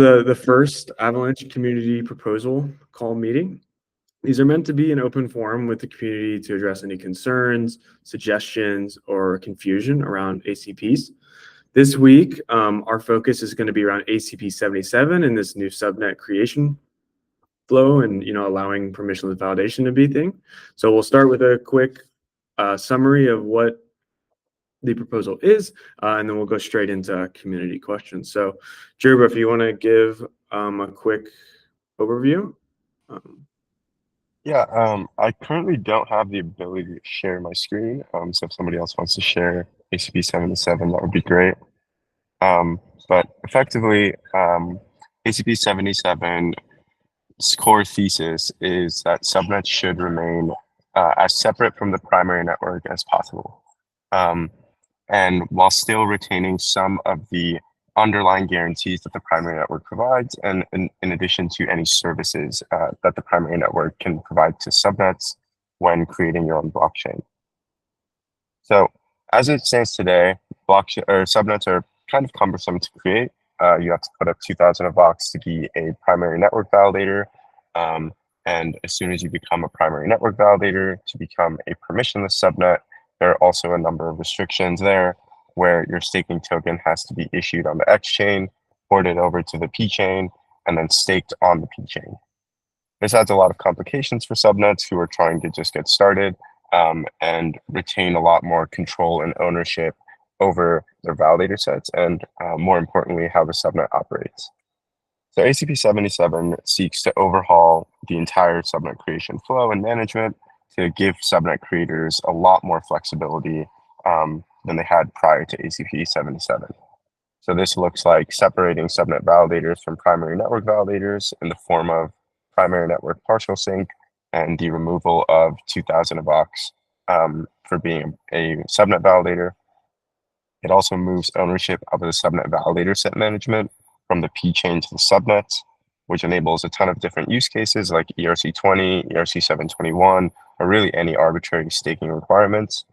The first Avalanche community proposal call meeting. These are meant to be an open forum with the community to address any concerns, suggestions, or confusion around ACPs. This week, our focus is going to be around ACP-77 and this new subnet creation flow and allowing permissionless validation to be a thing. So we'll start with a quick summary of what the proposal is, and then we'll go straight into community questions. So, Jerba, if you want to give a quick overview. I currently don't have the ability to share my screen. So if somebody else wants to share ACP-77, that would be great. But effectively, ACP-77's core thesis is that subnets should remain as separate from the primary network as possible. And while still retaining some of the underlying guarantees that the primary network provides, and in addition to any services that the primary network can provide to subnets when creating your own blockchain. So as it stands today, blockchain or subnets are kind of cumbersome to create. You have to put up 2,000 AVAX to be a primary network validator. And as soon as you become a primary network validator, to become a permissionless subnet, there are also a number of restrictions there where your staking token has to be issued on the X chain, ported over to the P chain, and then staked on the P chain. This adds a lot of complications for subnets who are trying to just get started and retain a lot more control and ownership over their validator sets and more importantly, how the subnet operates. So ACP-77 seeks to overhaul the entire subnet creation flow and management to give subnet creators a lot more flexibility than they had prior to ACP-77. So this looks like separating subnet validators from primary network validators in the form of primary network partial sync and the removal of 2,000 AVAX for being a subnet validator. It also moves ownership of the subnet validator set management from the P chain to the subnets, which enables a ton of different use cases like ERC20, ERC721, or really any arbitrary staking requirements.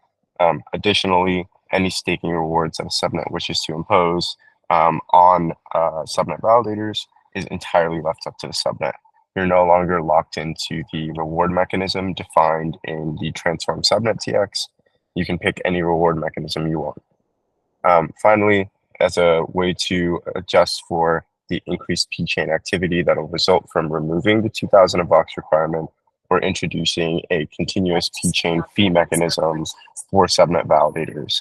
Additionally, any staking rewards that a subnet wishes to impose on subnet validators is entirely left up to the subnet. You're no longer locked into the reward mechanism defined in the transform subnet TX. You can pick any reward mechanism you want. Finally, as a way to adjust for the increased P-chain activity that will result from removing the 2,000 AVAX requirement, we're introducing a continuous P-chain fee mechanism for subnet validators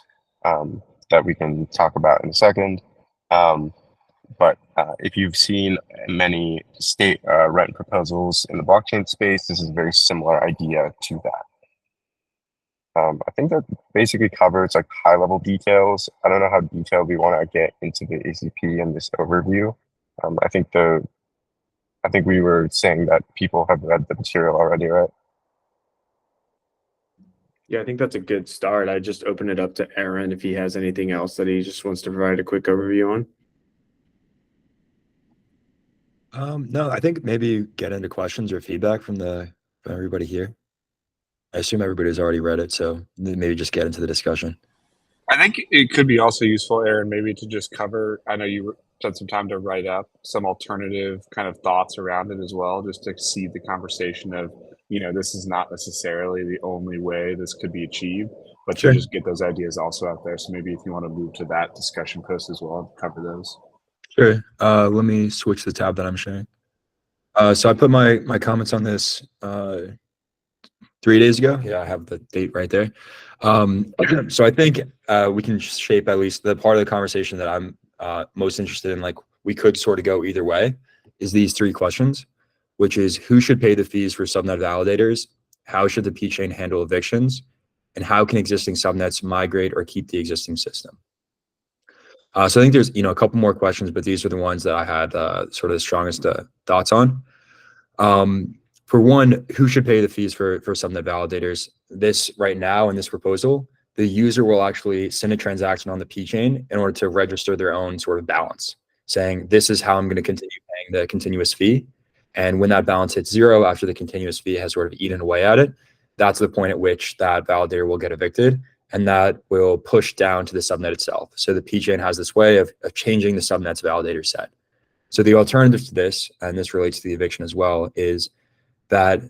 that we can talk about in a second. But if you've seen many state rent proposals in the blockchain space, this is a very similar idea to that. I think that basically covers like high-level details. I don't know how detailed we want to get into the ACP in this overview. I think we were saying that people have read the material already, right? Yeah, I think that's a good start. I just open it up to Aaron if he has anything else that he just wants to provide a quick overview on. No, I think maybe get into questions or feedback from everybody here. I assume everybody's already read it, so maybe just get into the discussion. I think it could be also useful, Aaron, maybe to just cover, I know you spent some time to write up some alternative kind of thoughts around it as well, just to seed the conversation of, this is not necessarily the only way this could be achieved, but Sure. to just get those ideas also out there. So maybe if you want to move to that discussion post as well, cover those. Sure. Let me switch the tab that I'm sharing. So I put my comments on this 3 days ago. Yeah, I have the date right there. So I think we can shape at least the part of the conversation that I'm most interested in. Like we could sort of go either way. Is these 3 questions, which is who should pay the fees for subnet validators? How should the P chain handle evictions? And how can existing subnets migrate or keep the existing system? So I think there's a couple more questions, but these are the ones that I had sort of the strongest thoughts on. For one, who should pay the fees for subnet validators? This right now in this proposal, the user will actually send a transaction on the P chain in order to register their own sort of balance, saying this is how I'm going to continue paying the continuous fee. And when that balance hits 0 after the continuous fee has sort of eaten away at it, that's the point at which that validator will get evicted, and that will push down to the subnet itself. So the P chain has this way of changing the subnet's validator set. So the alternative to this, and this relates to the eviction as well, is that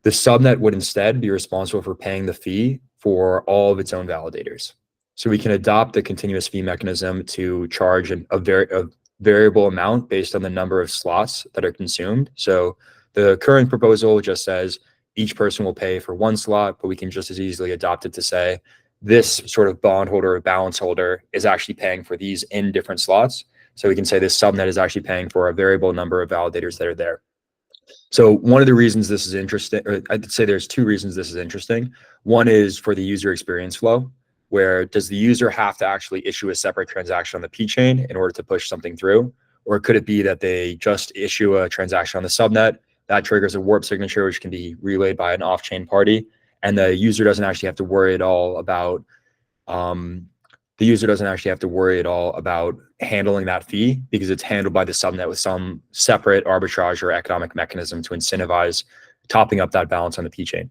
the subnet would instead be responsible for paying the fee for all of its own validators. So we can adopt the continuous fee mechanism to charge a variable amount based on the number of slots that are consumed. So the current proposal just says each person will pay for one slot, but we can just as easily adopt it to say this sort of bondholder or balance holder is actually paying for these in different slots. So we can say this subnet is actually paying for a variable number of validators that are there. So one of the reasons this is interesting, or I'd say there's two reasons this is interesting. One is for the user experience flow, where does the user have to actually issue a separate transaction on the P chain in order to push something through? Or could it be that they just issue a transaction on the subnet that triggers a warp signature, which can be relayed by an off-chain party, and the user doesn't actually have to worry at all about handling that fee because it's handled by the subnet with some separate arbitrage or economic mechanism to incentivize topping up that balance on the P chain.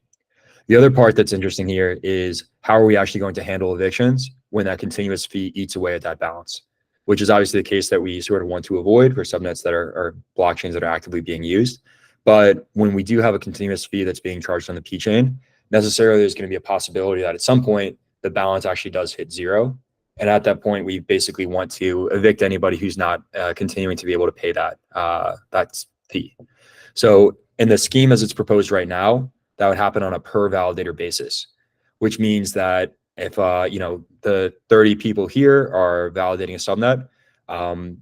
The other part that's interesting here is how are we actually going to handle evictions when that continuous fee eats away at that balance, which is obviously the case that we sort of want to avoid for subnets that are blockchains that are actively being used. But when we do have a continuous fee that's being charged on the P chain, necessarily there's going to be a possibility that at some point the balance actually does hit zero. And at that point, we basically want to evict anybody who's not continuing to be able to pay that fee. So in the scheme as it's proposed right now, that would happen on a per validator basis, which means that if the 30 people here are validating a subnet,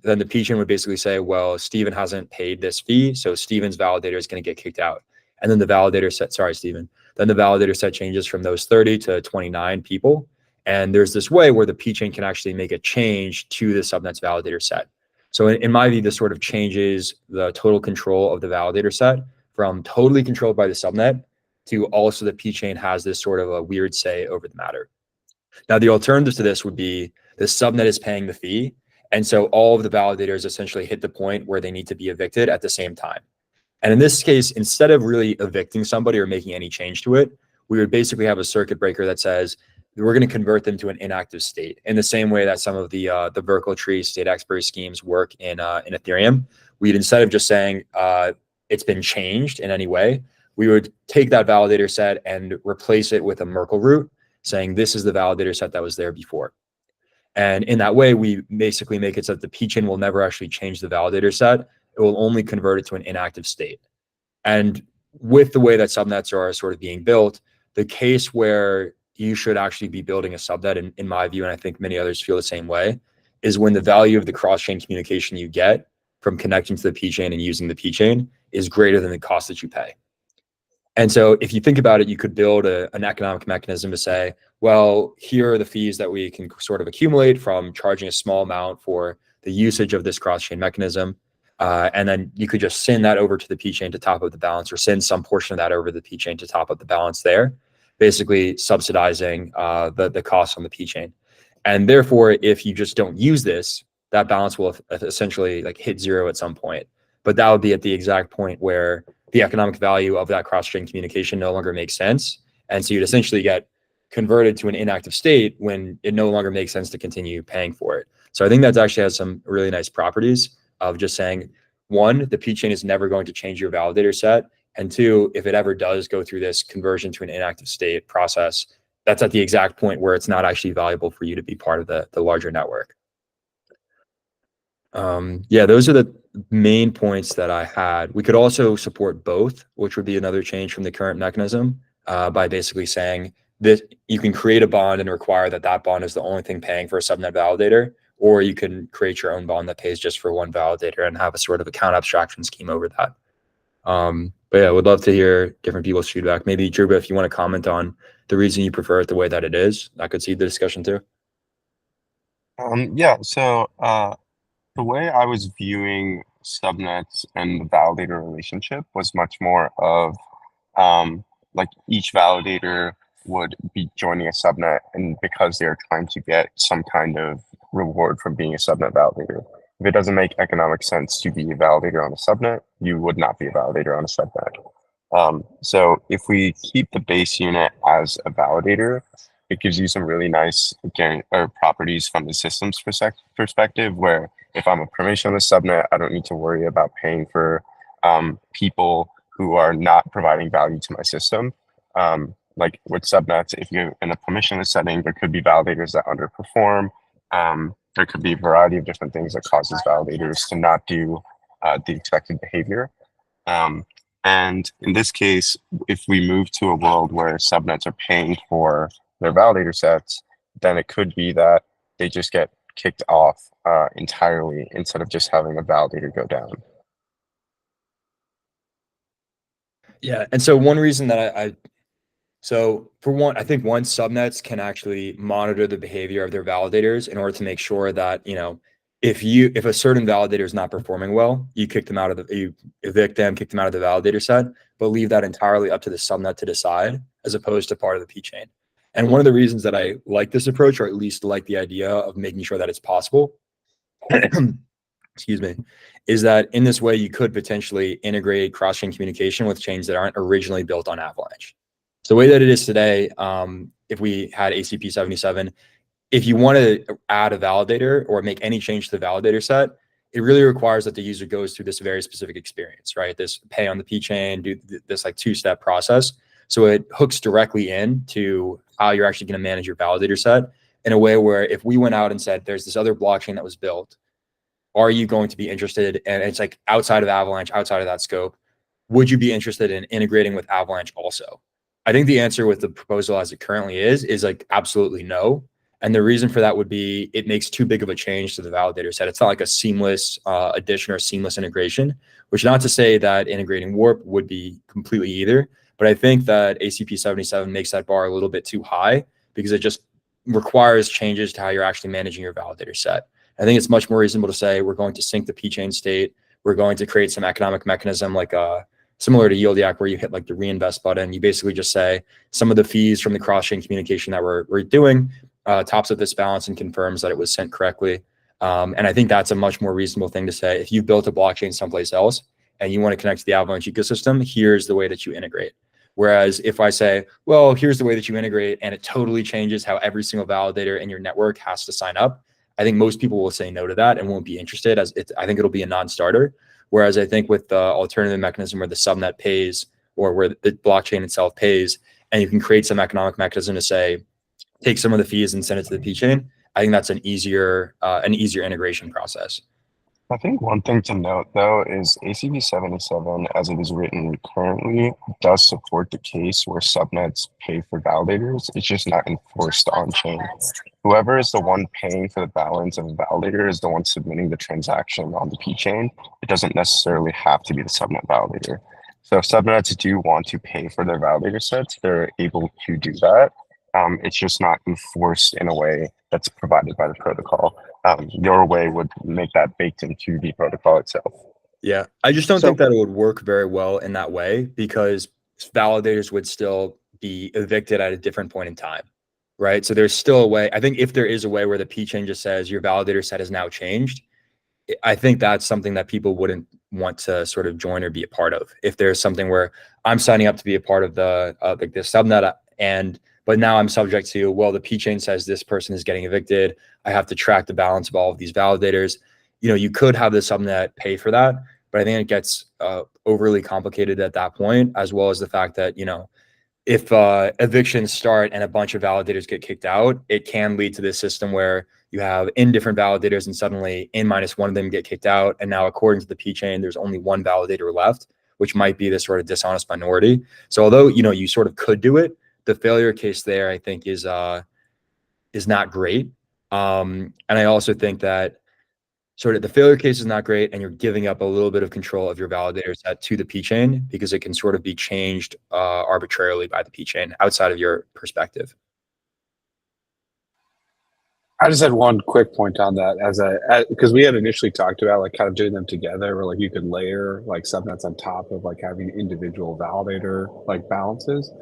then the P chain would basically say, well, Steven hasn't paid this fee, so Steven's validator is going to get kicked out. And then the validator set, sorry, Steven, then the validator set changes from those 30 to 29 people. And there's this way where the P chain can actually make a change to the subnet's validator set. So in my view, this sort of changes the total control of the validator set from totally controlled by the subnet to also the P chain has this sort of a weird say over the matter. Now, the alternative to this would be the subnet is paying the fee. And so all of the validators essentially hit the point where they need to be evicted at the same time. And in this case, instead of really evicting somebody or making any change to it, we would basically have a circuit breaker that says, we're going to convert them to an inactive state in the same way that some of the vertical tree state expiry schemes work in Ethereum. We'd, instead of just saying it's been changed in any way, we would take that validator set and replace it with a Merkle root saying this is the validator set that was there before. And in that way, we basically make it so that the P chain will never actually change the validator set. It will only convert it to an inactive state. And with the way that subnets are sort of being built, the case where you should actually be building a subnet, in my view, and I think many others feel the same way, is when the value of the cross-chain communication you get from connecting to the P chain and using the P chain is greater than the cost that you pay. And so if you think about it, you could build an economic mechanism to say, well, here are the fees that we can sort of accumulate from charging a small amount for the usage of this cross-chain mechanism. And then you could just send that over to the P chain to top up the balance, or send some portion of that over to the P chain to top up the balance there, basically subsidizing the cost on the P chain. And therefore, if you just don't use this, that balance will essentially like hit zero at some point. But that would be at the exact point where the economic value of that cross-chain communication no longer makes sense. And so you'd essentially get converted to an inactive state when it no longer makes sense to continue paying for it. So I think that actually has some really nice properties of just saying, one, the P chain is never going to change your validator set. And two, if it ever does go through this conversion to an inactive state process, that's at the exact point where it's not actually valuable for you to be part of the larger network. Yeah, those are the main points that I had. We could also support both, which would be another change from the current mechanism, by basically saying that you can create a bond and require that that bond is the only thing paying for a subnet validator, or you can create your own bond that pays just for one validator and have a sort of account abstraction scheme over that. But yeah, would love to hear different people's feedback. Maybe Druba, if you want to comment on the reason you prefer it the way that it is, that could seed the discussion too. Yeah, so the way I was viewing subnets and the validator relationship was much more of like each validator would be joining a subnet, and because they're trying to get some kind of reward from being a subnet validator. If it doesn't make economic sense to be a validator on a subnet, you would not be a validator on a subnet. So if we keep the base unit as a validator, it gives you some really nice properties from the system's perspective, where if I'm a permissionless subnet, I don't need to worry about paying for people who are not providing value to my system. Like with subnets, if you're in a permissionless setting, there could be validators that underperform. There could be a variety of different things that causes validators to not do the expected behavior. And in this case, if we move to a world where subnets are paying for their validator sets, then it could be that they just get kicked off entirely instead of just having a validator go down. Yeah, and so one reason that so for one, I think once subnets can actually monitor the behavior of their validators in order to make sure that, you know, if a certain validator is not performing well, you evict them, kick them out of the validator set, but leave that entirely up to the subnet to decide, as opposed to part of the P chain. And one of the reasons that I like this approach, or at least like the idea of making sure that it's possible, excuse me, is that in this way you could potentially integrate cross-chain communication with chains that aren't originally built on Avalanche. So the way that it is today, if we had ACP-77, if you want to add a validator or make any change to the validator set, it really requires that the user goes through this very specific experience, right? This pay on the P chain, do this like two-step process. So it hooks directly in to how you're actually going to manage your validator set in a way where if we went out and said, there's this other blockchain that was built, are you going to be interested? And it's like outside of Avalanche, outside of that scope, would you be interested in integrating with Avalanche also? I think the answer with the proposal as it currently is like absolutely no. And the reason for that would be it makes too big of a change to the validator set. It's not like a seamless addition or seamless integration, which not to say that integrating Warp would be completely either. But I think that ACP-77 makes that bar a little bit too high because it just requires changes to how you're actually managing your validator set. I think it's much more reasonable to say we're going to sync the P chain state. We're going to create some economic mechanism like similar to Yieldiac, where you hit like the reinvest button. You basically just say some of the fees from the cross-chain communication that we're doing tops up this balance and confirms that it was sent correctly. And I think that's a much more reasonable thing to say. If you've built a blockchain someplace else and you want to connect to the Avalanche ecosystem, here's the way that you integrate. Whereas if I say, well, here's the way that you integrate, and it totally changes how every single validator in your network has to sign up, I think most people will say no to that and won't be interested, as I think it'll be a non-starter. Whereas I think with the alternative mechanism where the subnet pays or where the blockchain itself pays, and you can create some economic mechanism to say, take some of the fees and send it to the P chain, I think that's an easier integration process. I think one thing to note, though, is ACP-77, as it is written currently, does support the case where subnets pay for validators. It's just not enforced on-chain. Whoever is the one paying for the balance of a validator is the one submitting the transaction on the P-chain. It doesn't necessarily have to be the subnet validator. So if subnets do want to pay for their validator sets, they're able to do that. It's just not enforced in a way that's provided by the protocol. Your way would make that baked into the protocol itself. Yeah, I just don't think that it would work very well in that way because validators would still be evicted at a different point in time, right? So there's still a way. I think if there is a way where the P chain just says your validator set has now changed, I think that's something that people wouldn't want to sort of join or be a part of. If there's something where I'm signing up to be a part of the like the subnet but now I'm subject to, well, the P chain says this person is getting evicted. I have to track the balance of all of these validators. You know, you could have the subnet pay for that, but I think it gets overly complicated at that point, as well as the fact that, you know, if evictions start and a bunch of validators get kicked out, it can lead to this system where you have indifferent validators and suddenly N-1 of them get kicked out. And now according to the P chain, there's only one validator left, which might be this sort of dishonest minority. So although, you know, you sort of could do it, the failure case there, I think, is not great. And I also think that sort of the failure case is not great, and you're giving up a little bit of control of your validator set to the P chain because it can sort of be changed arbitrarily by the P chain outside of your perspective. I just had one quick point on that because we had initially talked about like kind of doing them together, where like you could layer like subnets on top of like having individual validator like balances.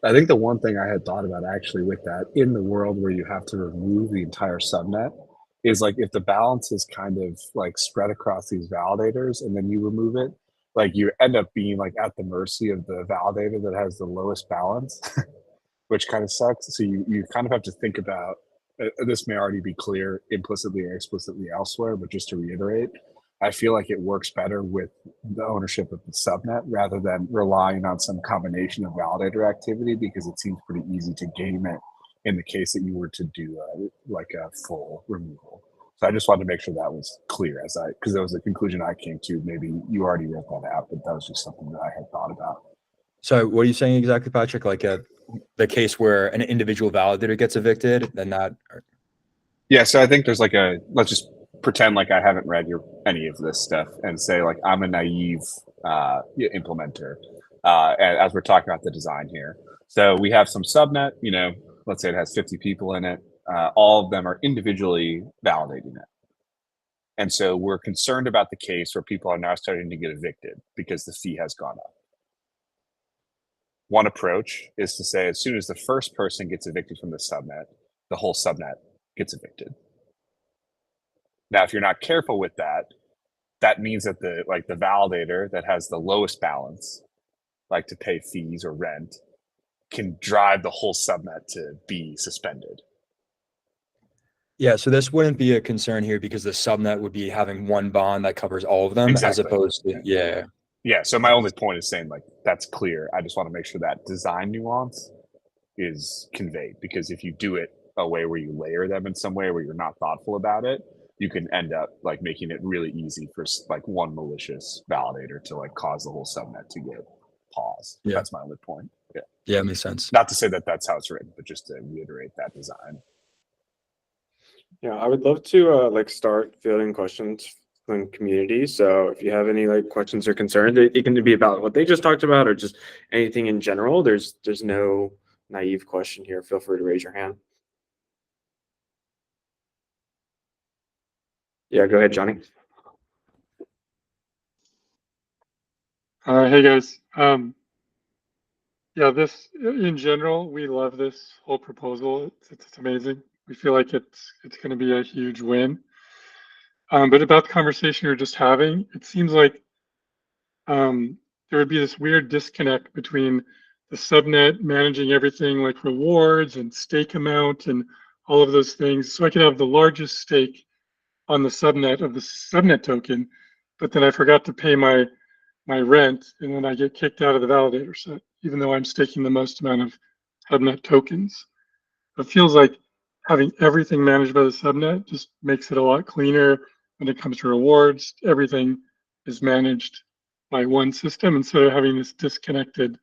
I think the one thing I had thought about actually with that in the world where you have to remove the entire subnet is like if the balance is kind of like spread across these validators and then you remove it, like you end up being like at the mercy of the validator that has the lowest balance. which kind of sucks. So you kind of have to think about, this may already be clear implicitly or explicitly elsewhere, but just to reiterate, I feel like it works better with the ownership of the subnet rather than relying on some combination of validator activity, because it seems pretty easy to game it in the case that you were to do like a full removal. So I just wanted to make sure that was clear, because that was the conclusion I came to. Maybe you already wrote that out, but that was just something that I had thought about. So what are you saying exactly, Patrick? Like the case where an individual validator gets evicted, then that. Yeah, so I think there's like let's just pretend like I haven't read any of this stuff and say like I'm a naive implementer as we're talking about the design here. So we have some subnet, let's say it has 50 people in it. All of them are individually validating it. And so we're concerned about the case where people are now starting to get evicted because the fee has gone up. One approach is to say, as soon as the first person gets evicted from the subnet, the whole subnet gets evicted. Now, if you're not careful with that, that means that the validator that has the lowest balance, like to pay fees or rent, can drive the whole subnet to be suspended. Yeah, so this wouldn't be a concern here because the subnet would be having one bond that covers all of them, Exactly. as opposed to Yeah, so my only point is saying like that's clear. I just want to make sure that design nuance is conveyed, because if you do it a way where you layer them in some way where you're not thoughtful about it, you can end up like making it really easy for like one malicious validator to like cause the whole subnet to get paused. Yeah. That's my only point. Yeah. Yeah, it makes sense. Not to say that that's how it's written, but just to reiterate that design. Yeah, I would love to start fielding questions from community. So if you have any questions or concerns, it can be about what they just talked about or just anything in general. There's no naive question here. Feel free to raise your hand. Yeah, go ahead, Johnny. Hey guys. Yeah, this in general, we love this whole proposal. It's amazing. We feel like it's going to be a huge win. But about the conversation you're just having, it seems like there would be this weird disconnect between the subnet managing everything like rewards and stake amount and all of those things. So I could have the largest stake on the subnet of the subnet token, but then I forgot to pay my rent, and then I get kicked out of the validator set, even though I'm staking the most amount of subnet tokens. It feels like having everything managed by the subnet just makes it a lot cleaner when it comes to rewards. Everything is managed by one system instead of having this disconnected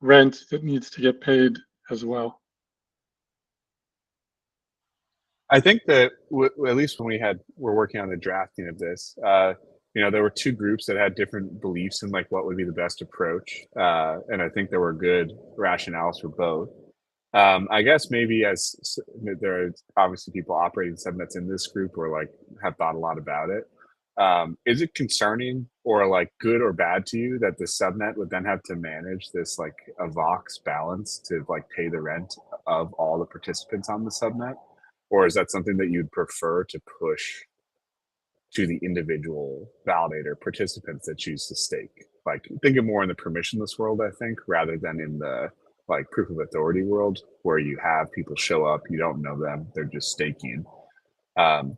rent that needs to get paid as well. I think that at least when we're working on the drafting of this, there were two groups that had different beliefs in like what would be the best approach, and I think there were good rationales for both. I guess maybe as there are obviously people operating subnets in this group or like have thought a lot about it. Is it concerning or like good or bad to you that the subnet would then have to manage this like AVAX balance to like pay the rent of all the participants on the subnet? Or is that something that you'd prefer to push to the individual validator participants that choose to stake? Like think of more in the permissionless world, I think, rather than in the like proof of authority world where you have people show up, you don't know them, they're just staking.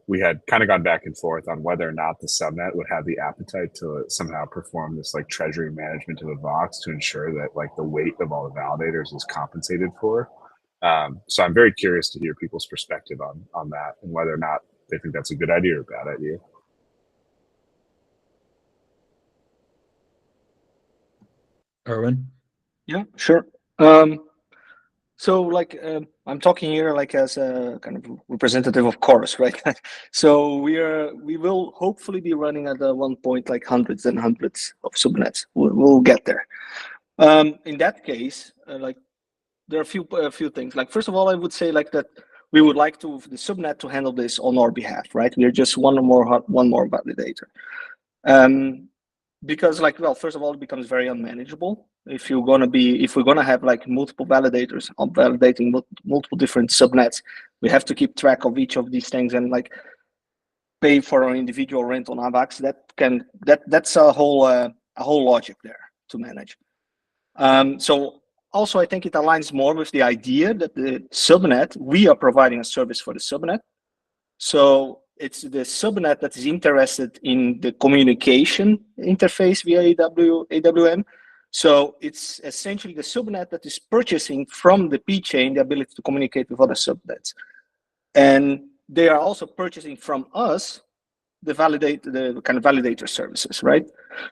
We had kind of gone back and forth on whether or not the subnet would have the appetite to somehow perform this like treasury management of AVAX to ensure that like the weight of all the validators is compensated for. So I'm very curious to hear people's perspective on that and whether or not they think that's a good idea or a bad idea. Erwin? Yeah, sure. So like I'm talking here like as a kind of representative of Chorus, right? So we will hopefully be running at one point like hundreds and hundreds of subnets. We'll get there. In that case, like there are a few things. Like first of all, I would say like that we would like the subnet to handle this on our behalf, right? We are just one more validator. Because like, well, first of all, it becomes very unmanageable. If we're gonna have like multiple validators validating multiple different subnets, we have to keep track of each of these things and like pay for our individual rent on AVAX. That's a whole logic there to manage. So also, I think it aligns more with the idea that the subnet, we are providing a service for the subnet. So it's the subnet that is interested in the communication interface via AWM. So it's essentially the subnet that is purchasing from the P chain the ability to communicate with other subnets. And they are also purchasing from us the kind of validator services, right?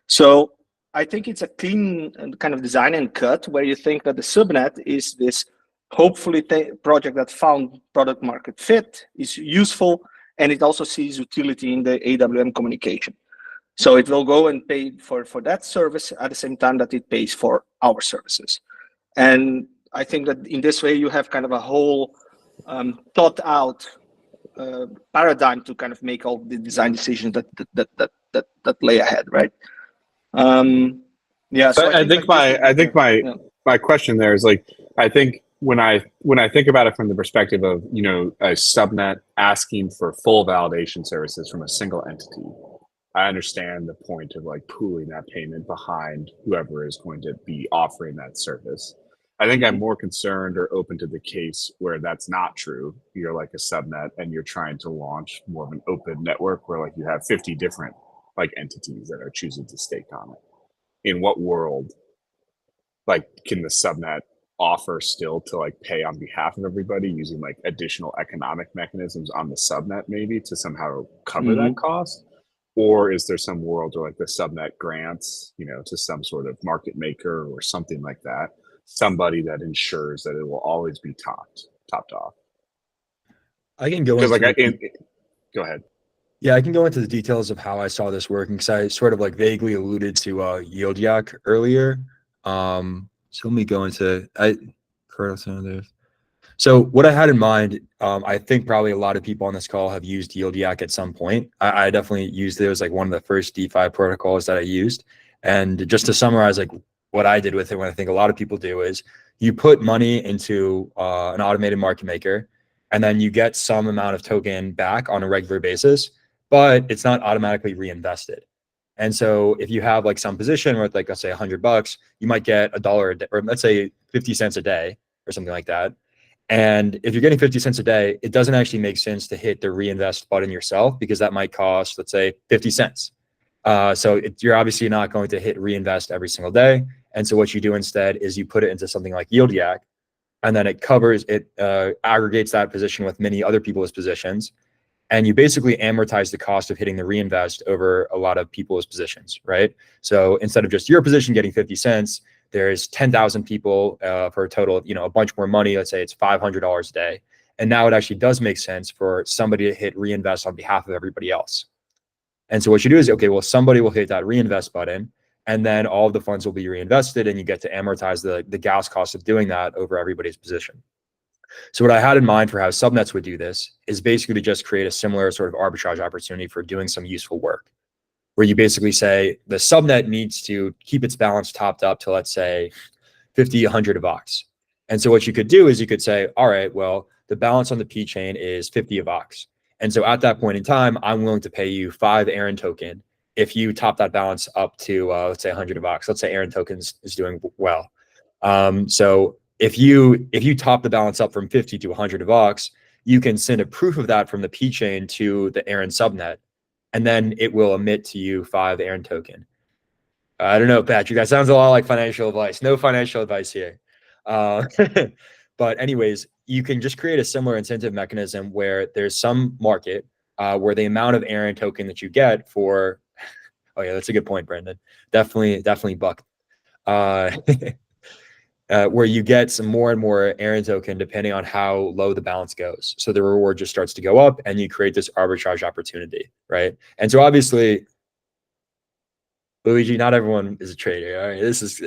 So I think it's a clean kind of design and cut where you think that the subnet is this hopefully project that found product market fit, is useful, and it also sees utility in the AWM communication. So it will go and pay for that service at the same time that it pays for our services. And I think that in this way you have kind of a whole thought out paradigm to kind of make all the design decisions that lay ahead, right? Yeah. So I think my question there is like, I think when I think about it from the perspective of, you know, a subnet asking for full validation services from a single entity, I understand the point of like pooling that payment behind whoever is going to be offering that service. I think I'm more concerned or open to the case where that's not true. You're like a subnet and you're trying to launch more of an open network where like you have 50 different like entities that are choosing to stake on it. In what world, like, can the subnet offer still to like pay on behalf of everybody using like additional economic mechanisms on the subnet maybe to somehow cover that cost? Or is there some world where like the subnet grants, you know, to some sort of market maker or something like that, somebody that ensures that it will always be topped off? I can go into like go ahead. Yeah, I can go into the details of how I saw this working because I sort of like vaguely alluded to yield yak earlier. So let me go into So what I had in mind, I think probably a lot of people on this call have used yield yak at some point. I definitely used it. It was like one of the first DeFi protocols that I used. And just to summarize, like what I did with it, what I think a lot of people do is you put money into an automated market maker, and then you get some amount of token back on a regular basis, but it's not automatically reinvested. And so if you have like some position worth like, let's say $100, you might get $1 a day, or let's say 50 cents a day or something like that. And if you're getting 50 cents a day, it doesn't actually make sense to hit the reinvest button yourself because that might cost, let's say, 50 cents. So you're obviously not going to hit reinvest every single day. And so what you do instead is you put it into something like yield yak, and then it aggregates that position with many other people's positions. And you basically amortize the cost of hitting the reinvest over a lot of people's positions, right? So instead of just your position getting 50 cents, there's 10,000 people for a total of, you know, a bunch more money. Let's say it's $500 a day. And now it actually does make sense for somebody to hit reinvest on behalf of everybody else. And so what you do is, okay, well, somebody will hit that reinvest button, and then all of the funds will be reinvested, and you get to amortize the gas cost of doing that over everybody's position. So what I had in mind for how subnets would do this is basically to just create a similar sort of arbitrage opportunity for doing some useful work, where you basically say the subnet needs to keep its balance topped up to, let's say, 50, 100 AVAX. And so what you could do is you could say, all right, well, the balance on the P chain is 50 AVAX. And so at that point in time, I'm willing to pay you 5 Aaron token if you top that balance up to, let's say, 100 AVAX. Let's say Aaron tokens is doing well. So if you top the balance up from 50 to 100 AVAX, you can send a proof of that from the P chain to the Aaron subnet, and then it will emit to you 5 Aaron token. I don't know, Patrick, that sounds a lot like financial advice. No financial advice here. But anyways, you can just create a similar incentive mechanism where there's some market where the amount of Aaron token that you get for, oh yeah, that's a good point, Brendan. Definitely buck. Where you get some more and more Aaron token depending on how low the balance goes. So the reward just starts to go up and you create this arbitrage opportunity, right? And so obviously, Luigi, not everyone is a trader. All right, this is,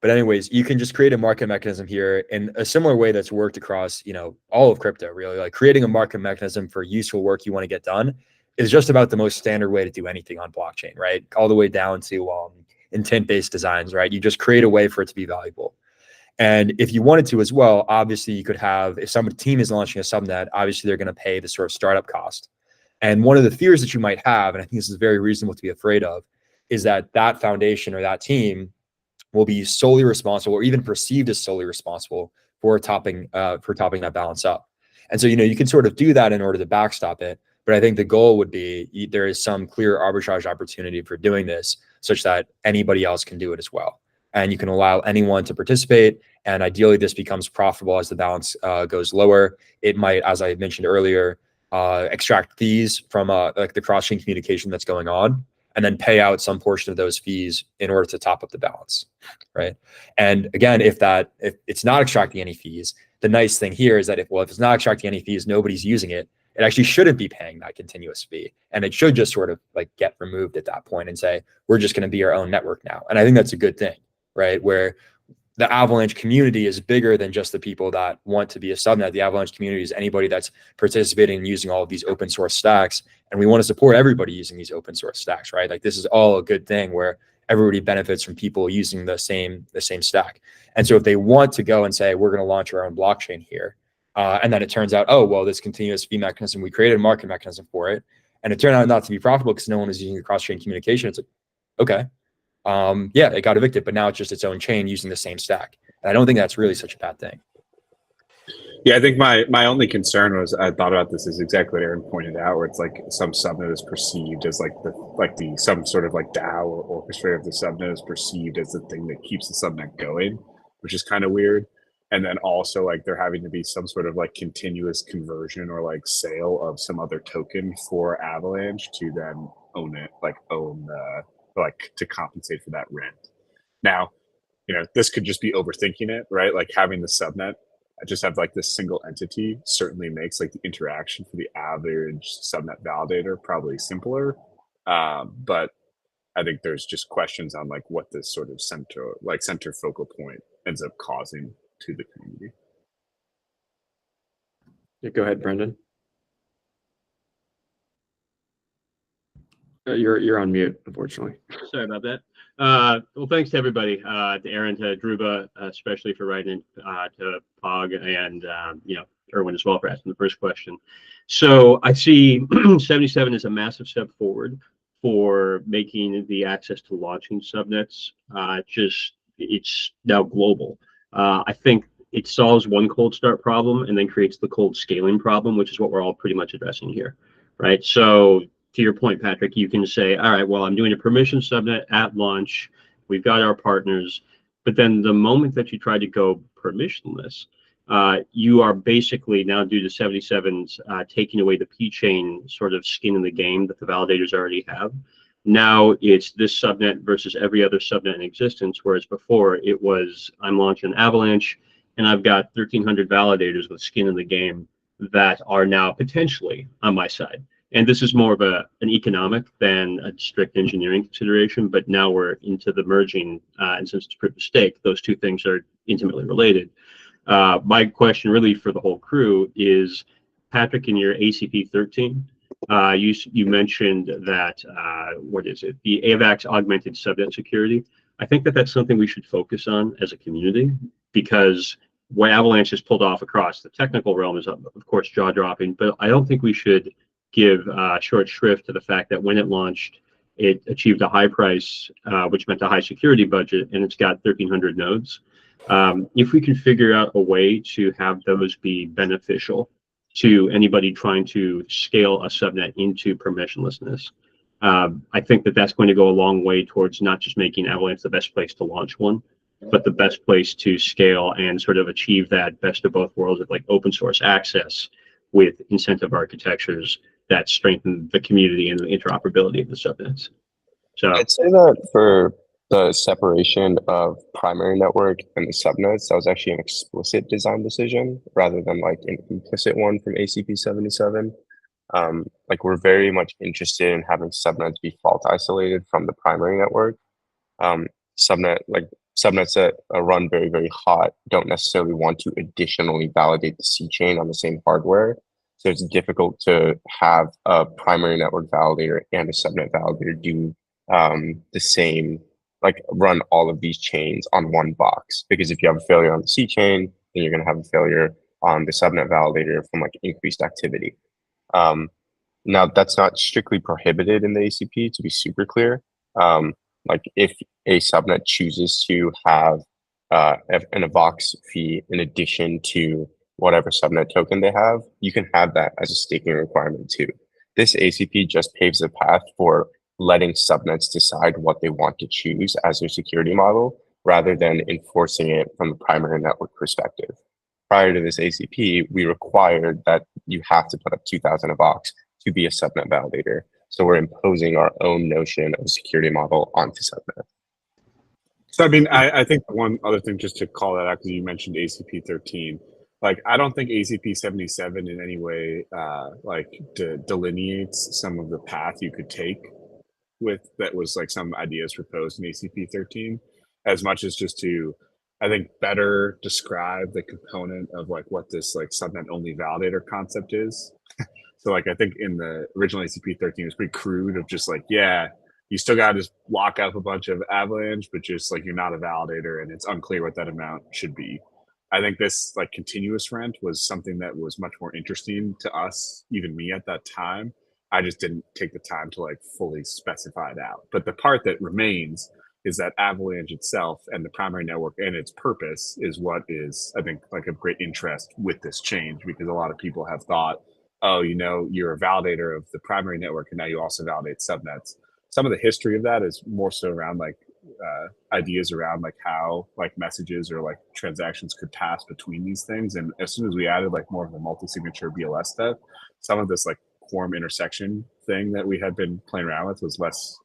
but anyways, you can just create a market mechanism here in a similar way that's worked across, you know, all of crypto, really. Like creating a market mechanism for useful work you want to get done is just about the most standard way to do anything on blockchain, right? All the way down to intent-based designs, right? You just create a way for it to be valuable. And if you wanted to as well, obviously you could have, if some team is launching a subnet, obviously they're going to pay the sort of startup cost. And one of the fears that you might have, and I think this is very reasonable to be afraid of, is that that foundation or that team will be solely responsible, or even perceived as solely responsible for topping that balance up. And so, you can sort of do that in order to backstop it. But I think the goal would be there is some clear arbitrage opportunity for doing this such that anybody else can do it as well. And you can allow anyone to participate. And ideally, this becomes profitable as the balance goes lower. It might, as I mentioned earlier, extract fees from like the cross-chain communication that's going on, and then pay out some portion of those fees in order to top up the balance, right? And again, if it's not extracting any fees, the nice thing here is that if it's not extracting any fees, nobody's using it, it actually shouldn't be paying that continuous fee. And it should just sort of like get removed at that point and say, we're just going to be our own network now. And I think that's a good thing, right? Where the Avalanche community is bigger than just the people that want to be a subnet. The Avalanche community is anybody that's participating and using all of these open source stacks. And we want to support everybody using these open source stacks, right? Like this is all a good thing where everybody benefits from people using the same stack. And so if they want to go and say, we're going to launch our own blockchain here, and then it turns out, oh, well, this continuous fee mechanism, we created a market mechanism for it, and it turned out not to be profitable because no one was using the cross-chain communication. It's like, okay, yeah, it got evicted, but now it's just its own chain using the same stack. And I don't think that's really such a bad thing. Yeah, I think my only concern was, I thought about this, is exactly what Aaron pointed out, where it's like some subnet is perceived as some sort of like DAO or orchestrator of the subnet is perceived as the thing that keeps the subnet going, which is kind of weird. And then also like there having to be some sort of like continuous conversion or like sale of some other token for Avalanche to then to compensate for that rent. Now, this could just be overthinking it, right? Like having the subnet just have like this single entity certainly makes like the interaction for the average subnet validator probably simpler. But I think there's just questions on like what this sort of center focal point ends up causing to the community. Yeah, go ahead, Brendan. You're on mute, unfortunately. Sorry about that. Well, thanks to everybody, to Aaron, to Druba, especially for writing, to Pog, and Erwin as well for asking the first question. So I see 77 is a massive step forward for making the access to launching subnets. It's now global. I think it solves one cold start problem and then creates the cold scaling problem, which is what we're all pretty much addressing here, right? So to your point, Patrick, you can say, all right, well, I'm doing a permission subnet at launch. We've got our partners. But then the moment that you try to go permissionless, you are basically now, due to 77's taking away the P-chain sort of skin in the game that the validators already have. Now it's this subnet versus every other subnet in existence, whereas before it was, I'm launching Avalanche and I've got 1,300 validators with skin in the game that are now potentially on my side. And this is more of an economic than a strict engineering consideration, but now we're into the merging, and since it's proof of stake, those two things are intimately related. My question really for the whole crew is, Patrick, in your ACP-13, you mentioned that, what is it? The AVAX augmented subnet security. I think that that's something we should focus on as a community, because what Avalanche has pulled off across the technical realm is, of course, jaw-dropping, but I don't think we should give short shrift to the fact that when it launched, it achieved a high price, which meant a high security budget, and it's got 1,300 nodes. If we can figure out a way to have those be beneficial to anybody trying to scale a subnet into permissionlessness, I think that that's going to go a long way towards not just making Avalanche the best place to launch one, but the best place to scale and sort of achieve that best of both worlds of like open source access with incentive architectures that strengthen the community and the interoperability of the subnets. So I'd say that for the separation of primary network and the subnets, that was actually an explicit design decision rather than like an implicit one from ACP-77. Like we're very much interested in having subnets be fault isolated from the primary network. Subnets that run very, very hot don't necessarily want to additionally validate the C chain on the same hardware. So it's difficult to have a primary network validator and a subnet validator do the same, like run all of these chains on one box. Because if you have a failure on the C chain, then you're going to have a failure on the subnet validator from like increased activity. Now that's not strictly prohibited in the ACP, to be super clear. Like if a subnet chooses to have an AVAX fee in addition to whatever subnet token they have, you can have that as a staking requirement too. This ACP just paves the path for letting subnets decide what they want to choose as their security model, rather than enforcing it from the primary network perspective. Prior to this ACP, we required that you have to put up 2,000 AVAX to be a subnet validator. So we're imposing our own notion of a security model onto subnet. So, I mean, I think one other thing just to call that out, because you mentioned ACP-13, like, I don't think ACP-77 in any way, delineates some of the path you could take with that was like some ideas proposed in ACP-13, as much as just to, I think, better describe the component of like what this like subnet only validator concept is. So like I think in the original ACP-13 it was pretty crude of just like, yeah, you still got to just lock up a bunch of Avalanche, but just like you're not a validator and it's unclear what that amount should be. I think this like continuous rent was something that was much more interesting to us, even me at that time. I just didn't take the time to like fully specify it out. But the part that remains is that Avalanche itself and the primary network and its purpose is what is, I think, like of great interest with this change, because a lot of people have thought, oh, you know, you're a validator of the primary network and now you also validate subnets. Some of the history of that is more so around like ideas around like how like messages or like transactions could pass between these things. And as soon as we added like more of the multi-signature BLS stuff, some of this like quorum intersection thing that we had been playing around with was less.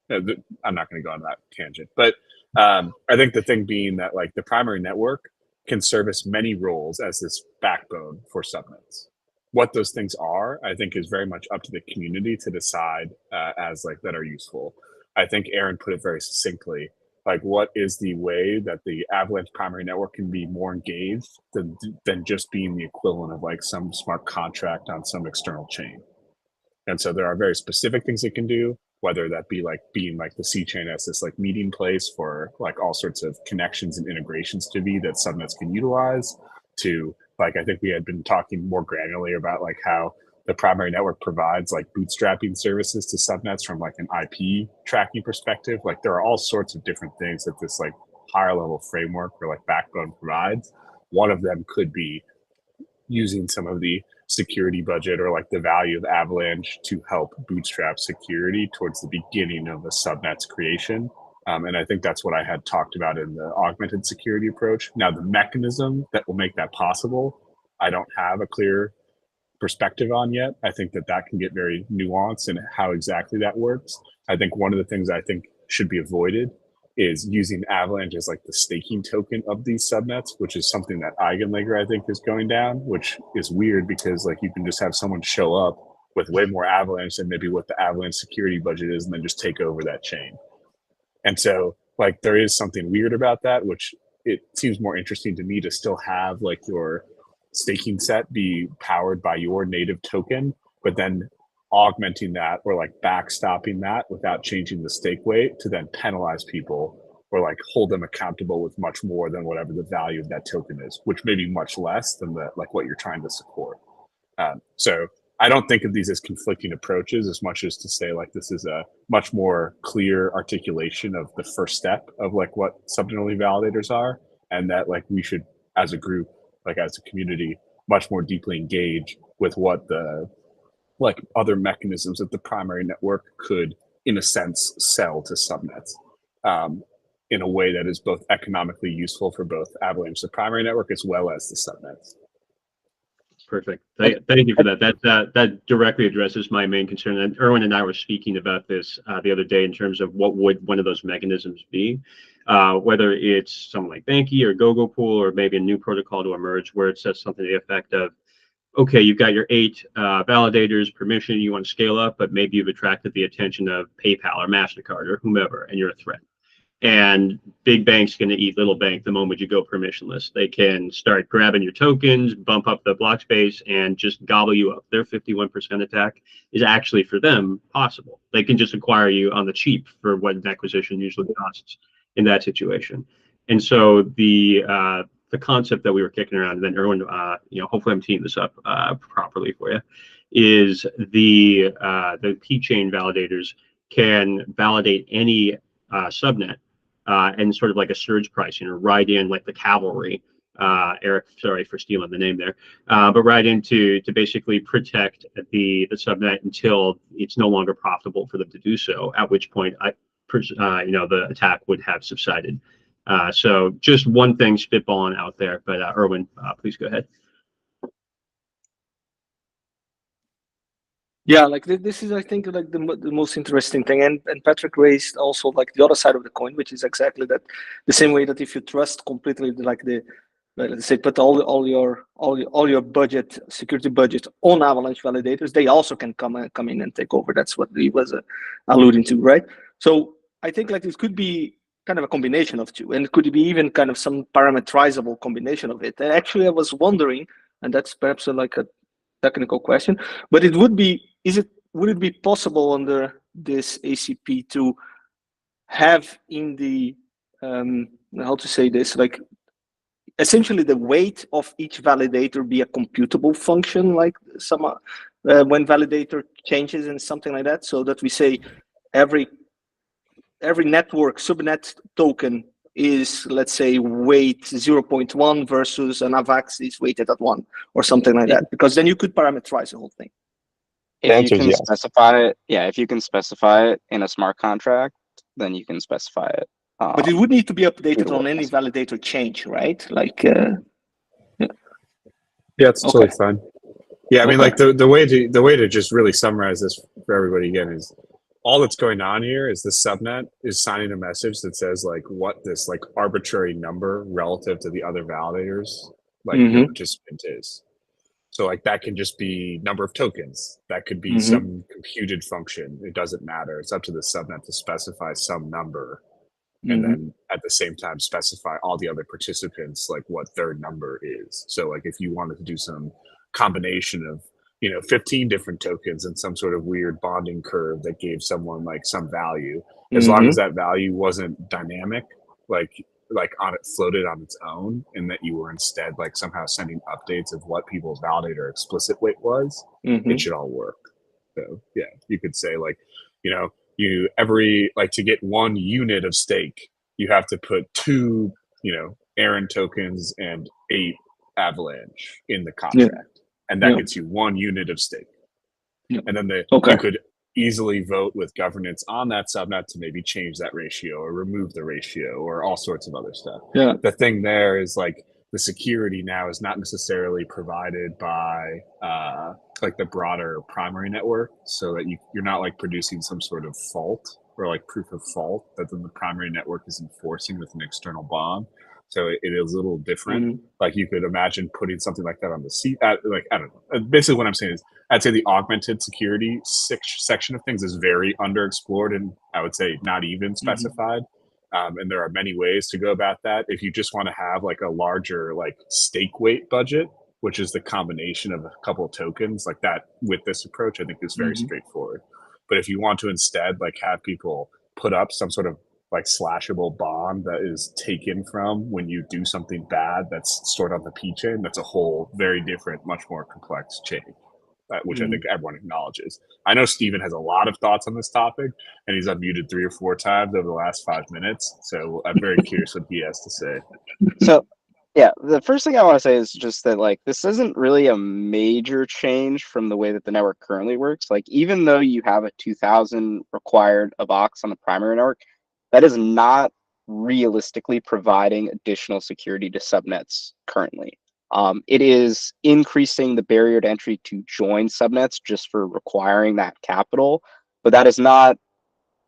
I'm not going to go on that tangent, but I think the thing being that like the primary network can service many roles as this backbone for subnets. What those things are, I think, is very much up to the community to decide as like that are useful. I think Aaron put it very succinctly. Like, what is the way that the Avalanche primary network can be more engaged than just being the equivalent of like some smart contract on some external chain? And so there are very specific things it can do, whether that be like being like the C chain as this like meeting place for like all sorts of connections and integrations to be that subnets can utilize, to like, I think we had been talking more granularly about like how the primary network provides like bootstrapping services to subnets from like an IP tracking perspective. Like there are all sorts of different things that this like higher level framework or like backbone provides. One of them could be using some of the security budget or like the value of Avalanche to help bootstrap security towards the beginning of the subnet's creation. And I think that's what I had talked about in the augmented security approach. Now, the mechanism that will make that possible, I don't have a clear perspective on yet. I think that that can get very nuanced in how exactly that works. I think one of the things I think should be avoided is using Avalanche as like the staking token of these subnets, which is something that Eigenlager I think is going down, which is weird because like you can just have someone show up with way more Avalanche than maybe what the Avalanche security budget is and then just take over that chain. And so like there is something weird about that, which it seems more interesting to me to still have like your staking set be powered by your native token, but then augmenting that or like backstopping that without changing the stake weight to then penalize people or like hold them accountable with much more than whatever the value of that token is, which may be much less than the like what you're trying to support. So I don't think of these as conflicting approaches as much as to say like this is a much more clear articulation of the first step of like what subnet-only validators are, and that like we should as a group, like as a community, much more deeply engage with what the like other mechanisms that the primary network could, in a sense, sell to subnets in a way that is both economically useful for both Avalanche, the primary network, as well as the subnets. Perfect. Thank you for that. That directly addresses my main concern. And Erwin and I were speaking about this the other day in terms of what would one of those mechanisms be, whether it's something like Banky or Gogo Pool or maybe a new protocol to emerge where it says something to the effect of, okay, you've got your 8 validators, permission, you want to scale up, but maybe you've attracted the attention of PayPal or MasterCard or whomever, and you're a threat. And big bank's going to eat little bank the moment you go permissionless. They can start grabbing your tokens, bump up the block space, and just gobble you up. Their 51% attack is actually for them possible. They can just acquire you on the cheap for what an acquisition usually costs in that situation. And so the concept that we were kicking around, and then Erwin, hopefully I'm teeing this up properly for you, is the P-chain validators can validate any subnet, and sort of like a surge pricing, or ride in like the cavalry. Eric, sorry for stealing the name there, but ride in to basically protect the subnet until it's no longer profitable for them to do so. At which point, the attack would have subsided. So just one thing spitballing out there, but Erwin, please go ahead. Yeah, like this is, I think, like the most interesting thing, and Patrick raised also like the other side of the coin, which is exactly that, the same way that if you trust completely like let's say put all your budget, security budget on Avalanche validators, they also can come in and take over. That's what he was alluding to, right? So I think like this could be kind of a combination of two, and it could be even kind of some parameterizable combination of it. And actually, I was wondering, and that's perhaps like a technical question, but it would be, would it be possible under this ACP to have in the how to say this, like essentially the weight of each validator be a computable function, like some when validator changes and something like that, so that we say every network subnet token is, let's say, weight 0.1 versus an AVAX is weighted at 1 or something like that, because then you could parameterize the whole thing. If you can specify it, yeah, if you can specify it in a smart contract, then you can specify it. But it would need to be updated on any validator change, right? Like, yeah, it's totally fine. Yeah, I mean, like the way to just really summarize this for everybody again is, all that's going on here is the subnet is signing a message that says like what this like arbitrary number relative to the other validators, like your participant is. So like that can just be number of tokens. That could be some computed function. It doesn't matter. It's up to the subnet to specify some number, and then at the same time specify all the other participants like what their number is. So like if you wanted to do some combination of 15 different tokens and some sort of weird bonding curve that gave someone like some value, as long as that value wasn't dynamic, like on it floated on its own, and that you were instead like somehow sending updates of what people's validator explicit weight was, it should all work. So yeah, you could say like, you every, like, to get 1 unit of stake, you have to put 2, Aaron tokens and 8 Avalanche in the contract. And that gets you 1 unit of stake. And then you could easily vote with governance on that subnet to maybe change that ratio or remove the ratio or all sorts of other stuff. The thing there is like the security now is not necessarily provided by like the broader primary network, so that you're not like producing some sort of fault or like proof of fault that then the primary network is enforcing with an external bond. So it is a little different. Like you could imagine putting something like that on the like, I don't know. Basically what I'm saying is, I'd say the augmented security section of things is very underexplored, and I would say not even specified. And there are many ways to go about that. If you just want to have like a larger like stake weight budget, which is the combination of a couple of tokens, like that with this approach, I think is very straightforward. But if you want to instead like have people put up some sort of like slashable bond that is taken from when you do something bad that's stored on the P chain, that's a whole very different, much more complex chain, which I think everyone acknowledges. I know Steven has a lot of thoughts on this topic, and he's unmuted 3 or 4 times over the last 5 minutes. So I'm very curious what he has to say. So yeah, the first thing I want to say is just that like this isn't really a major change from the way that the network currently works. Like even though you have a 2000 required AVAX on the primary network, that is not realistically providing additional security to subnets currently. It is increasing the barrier to entry to join subnets just for requiring that capital, but that is not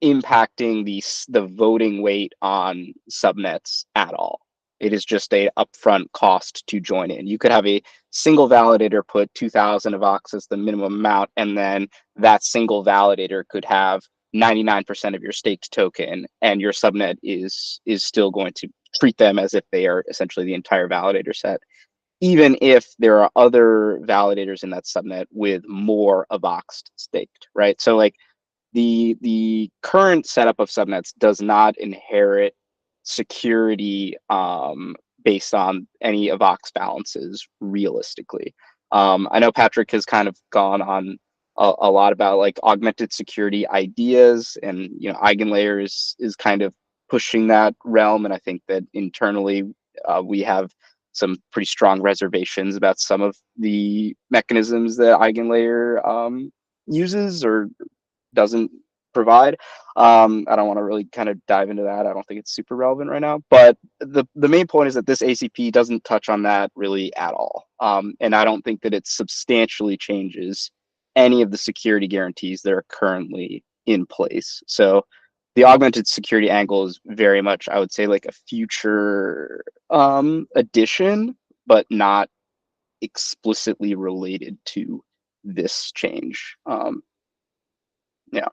impacting the voting weight on subnets at all. It is just a upfront cost to join in. You could have a single validator put 2,000 AVAX as the minimum amount, and then that single validator could have 99% of your staked token, and your subnet is still going to treat them as if they are essentially the entire validator set, even if there are other validators in that subnet with more AVAX staked, right? So like the current setup of subnets does not inherit security based on any AVAX balances realistically. I know Patrick has kind of gone on a lot about like augmented security ideas, and Eigenlayer is kind of pushing that realm. And I think that internally we have some pretty strong reservations about some of the mechanisms that Eigenlayer uses or doesn't provide. I don't want to really kind of dive into that. I don't think it's super relevant right now. But the main point is that this ACP doesn't touch on that really at all. And I don't think that it substantially changes any of the security guarantees that are currently in place. So the augmented security angle is very much, I would say, like a future addition, but not explicitly related to this change. Yeah.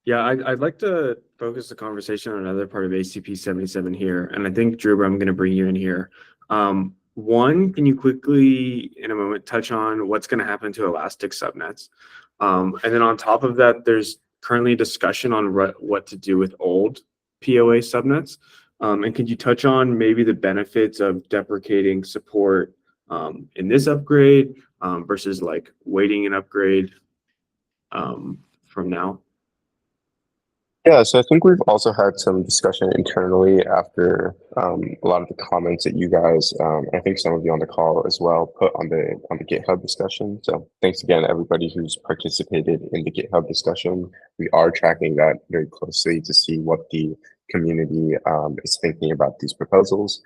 Yeah, I'd like to focus the conversation on another part of ACP-77 here, and I think, Drew, I'm going to bring you in here. One, can you quickly, in a moment, touch on what's going to happen to elastic subnets? And then on top of that, there's currently discussion on what to do with old POA subnets. And could you touch on maybe the benefits of deprecating support in this upgrade versus like waiting an upgrade from now? Yeah, so I think we've also had some discussion internally after a lot of the comments that you guys, I think some of you on the call as well, put on the GitHub discussion. So thanks again, everybody who's participated in the GitHub discussion. We are tracking that very closely to see what the community is thinking about these proposals.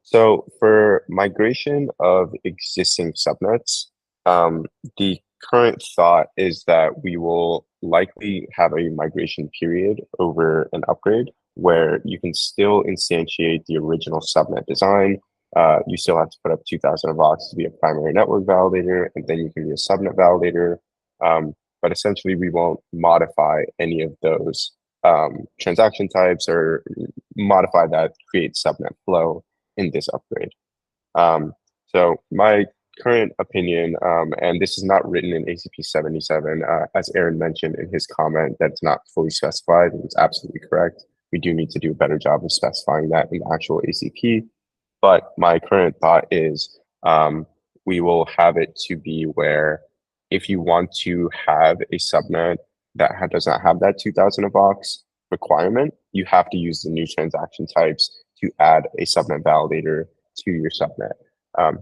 So for migration of existing subnets, the current thought is that we will likely have a migration period over an upgrade where you can still instantiate the original subnet design. You still have to put up 2000 AVAX to be a primary network validator, and then you can be a subnet validator. But essentially, we won't modify any of those transaction types or modify that create subnet flow in this upgrade. So my current opinion, and this is not written in ACP-77, as Aaron mentioned in his comment, that's not fully specified, and it's absolutely correct. We do need to do a better job of specifying that in the actual ACP. But my current thought is we will have it to be where if you want to have a subnet that does not have that 2000 AVAX requirement, you have to use the new transaction types to add a subnet validator to your subnet.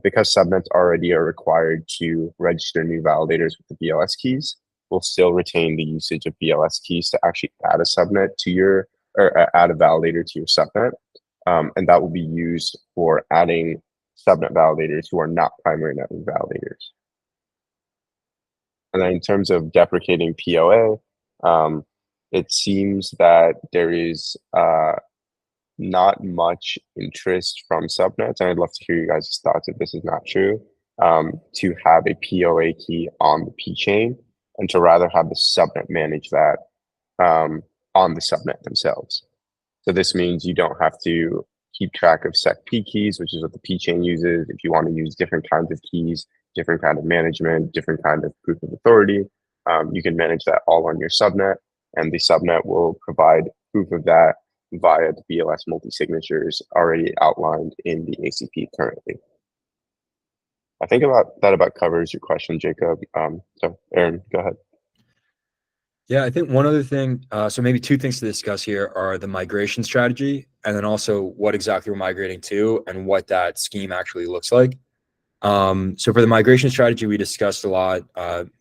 Because subnets already are required to register new validators with the BLS keys, we'll still retain the usage of BLS keys to actually add a subnet to your, or add a validator to your subnet. And that will be used for adding subnet validators who are not primary network validators. And then in terms of deprecating POA, it seems that there is not much interest from subnets, and I'd love to hear you guys' thoughts if this is not true, to have a POA key on the P chain and to rather have the subnet manage that on the subnet themselves. So this means you don't have to keep track of sec P keys, which is what the P chain uses. If you want to use different kinds of keys, different kind of management, different kind of proof of authority, you can manage that all on your subnet, and the subnet will provide proof of that via the BLS multi-signatures already outlined in the ACP currently. I think that about covers your question, Jacob. So Aaron, go ahead. Yeah, I think one other thing, so maybe two things to discuss here are the migration strategy, and then also what exactly we're migrating to and what that scheme actually looks like. So for the migration strategy, we discussed a lot,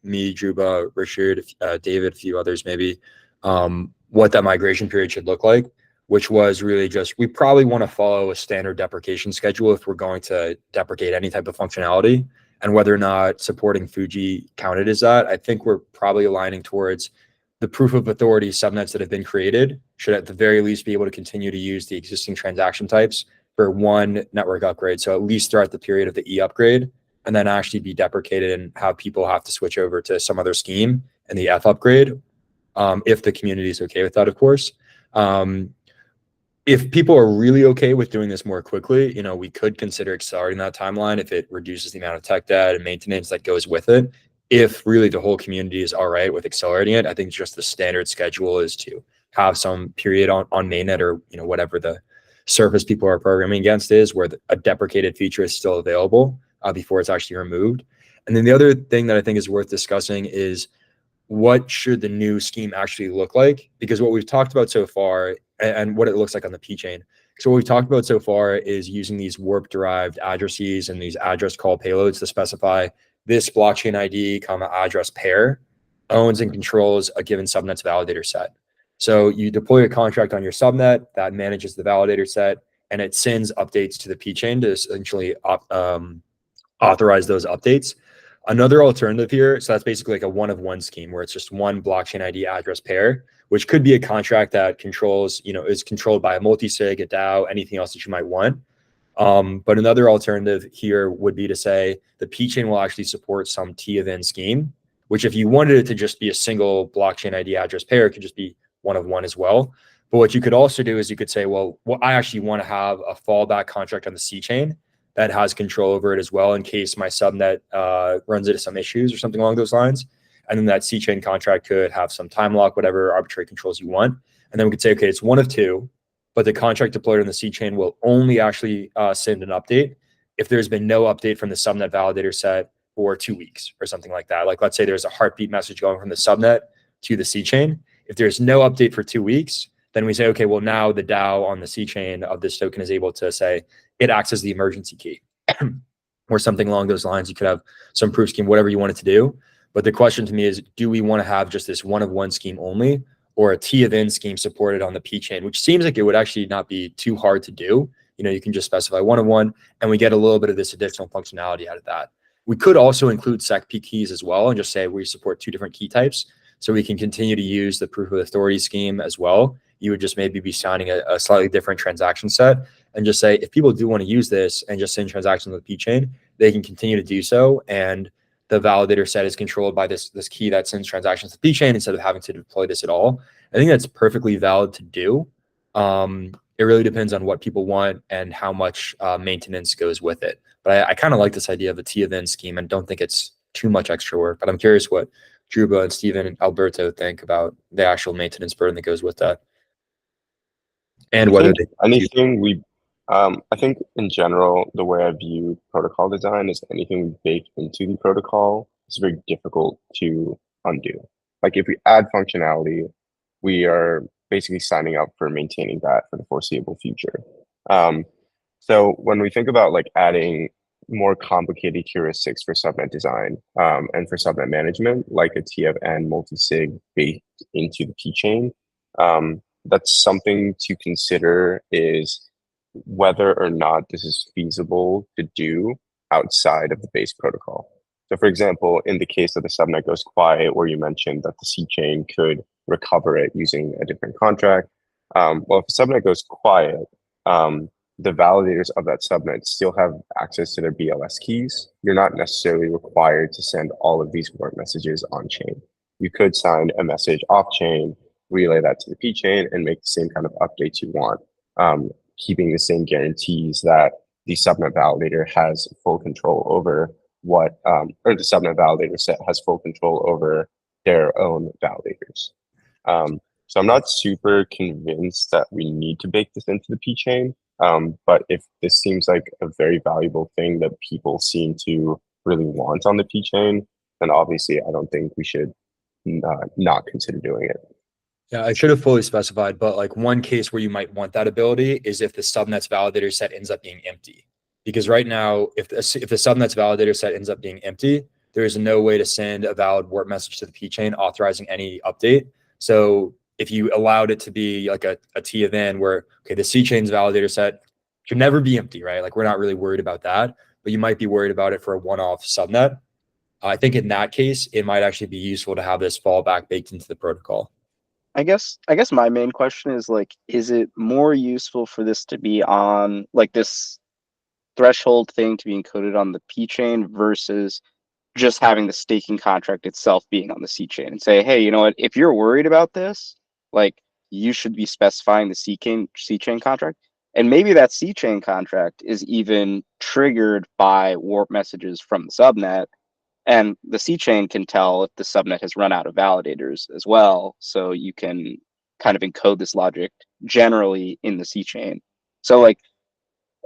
me, Druba, Richard, David, a few others maybe, what that migration period should look like, which was really just, we probably want to follow a standard deprecation schedule if we're going to deprecate any type of functionality, and whether or not supporting Fuji counted as that. I think we're probably aligning towards the proof of authority subnets that have been created should at the very least be able to continue to use the existing transaction types for one network upgrade. So at least throughout the period of the E upgrade, and then actually be deprecated and have people have to switch over to some other scheme in the F upgrade, if the community is okay with that, of course. If people are really okay with doing this more quickly, we could consider accelerating that timeline if it reduces the amount of tech debt and maintenance that goes with it. If really the whole community is all right with accelerating it, I think just the standard schedule is to have some period on mainnet or whatever the surface people are programming against is, where a deprecated feature is still available before it's actually removed. And then the other thing that I think is worth discussing is what should the new scheme actually look like? Because what we've talked about so far and what it looks like on the P chain. So what we've talked about so far is using these warp-derived addresses and these address call payloads to specify this blockchain ID, address pair owns and controls a given subnet's validator set. So you deploy a contract on your subnet that manages the validator set, and it sends updates to the P chain to essentially authorize those updates. Another alternative here, so that's basically like a one-of-one scheme where it's just one blockchain ID address pair, which could be a contract that controls, is controlled by a multi-sig, a DAO, anything else that you might want. But another alternative here would be to say the P chain will actually support some T of N scheme, which if you wanted it to just be a single blockchain ID address pair, it could just be one-of-one as well. But what you could also do is you could say, well, I actually want to have a fallback contract on the C chain that has control over it as well in case my subnet runs into some issues or something along those lines. And then that C chain contract could have some time lock, whatever arbitrary controls you want. And then we could say, okay, it's one of two, but the contract deployed on the C chain will only actually send an update if there's been no update from the subnet validator set for 2 weeks or something like that. Like let's say there's a heartbeat message going from the subnet to the C chain. If there's no update for 2 weeks, then we say, okay, well, now the DAO on the C chain of this token is able to say it acts as the emergency key or something along those lines. You could have some proof scheme, whatever you want it to do. But the question to me is, do we want to have just this one-of-one scheme only or a T of N scheme supported on the P chain, which seems like it would actually not be too hard to do. You can just specify one-of-one and we get a little bit of this additional functionality out of that. We could also include SecP keys as well and just say we support 2 different key types. So we can continue to use the proof of authority scheme as well. You would just maybe be signing a slightly different transaction set and just say, if people do want to use this and just send transactions on the P chain, they can continue to do so. And the validator set is controlled by this key that sends transactions to the P chain instead of having to deploy this at all. I think that's perfectly valid to do. It really depends on what people want and how much maintenance goes with it. But I kind of like this idea of a T of N scheme and don't think it's too much extra work. But I'm curious what Druba and Steven and Alberto think about the actual maintenance burden that goes with that. And whether I think in general, the way I view protocol design is anything we bake into the protocol is very difficult to undo. Like if we add functionality, we are basically signing up for maintaining that for the foreseeable future. So when we think about like adding more complicated heuristics for subnet design and for subnet management, like a T of N multi-sig baked into the P chain, that's something to consider is whether or not this is feasible to do outside of the base protocol. So for example, in the case that the subnet goes quiet, where you mentioned that the C chain could recover it using a different contract. Well, if the subnet goes quiet, the validators of that subnet still have access to their BLS keys. You're not necessarily required to send all of these warp messages on chain. You could sign a message off chain, relay that to the P chain, and make the same kind of updates you want, keeping the same guarantees that the subnet validator has full control over what, or the subnet validator set has full control over their own validators. So I'm not super convinced that we need to bake this into the P chain. But if this seems like a very valuable thing that people seem to really want on the P chain, then obviously I don't think we should not consider doing it. Yeah, I should have fully specified, but like one case where you might want that ability is if the subnet's validator set ends up being empty. Because right now, if the subnet's validator set ends up being empty, there is no way to send a valid warp message to the P chain authorizing any update. So if you allowed it to be like a T of N where, okay, the C chain's validator set should never be empty, right? Like we're not really worried about that, but you might be worried about it for a one-off subnet. I think in that case, it might actually be useful to have this fallback baked into the protocol. I guess my main question is like, is it more useful for this to be on like this threshold thing to be encoded on the P chain versus just having the staking contract itself being on the C chain and say, hey, you know what, if you're worried about this, like you should be specifying the C chain contract. And maybe that C chain contract is even triggered by warp messages from the subnet. And the C chain can tell if the subnet has run out of validators as well. So you can kind of encode this logic generally in the C chain. So like,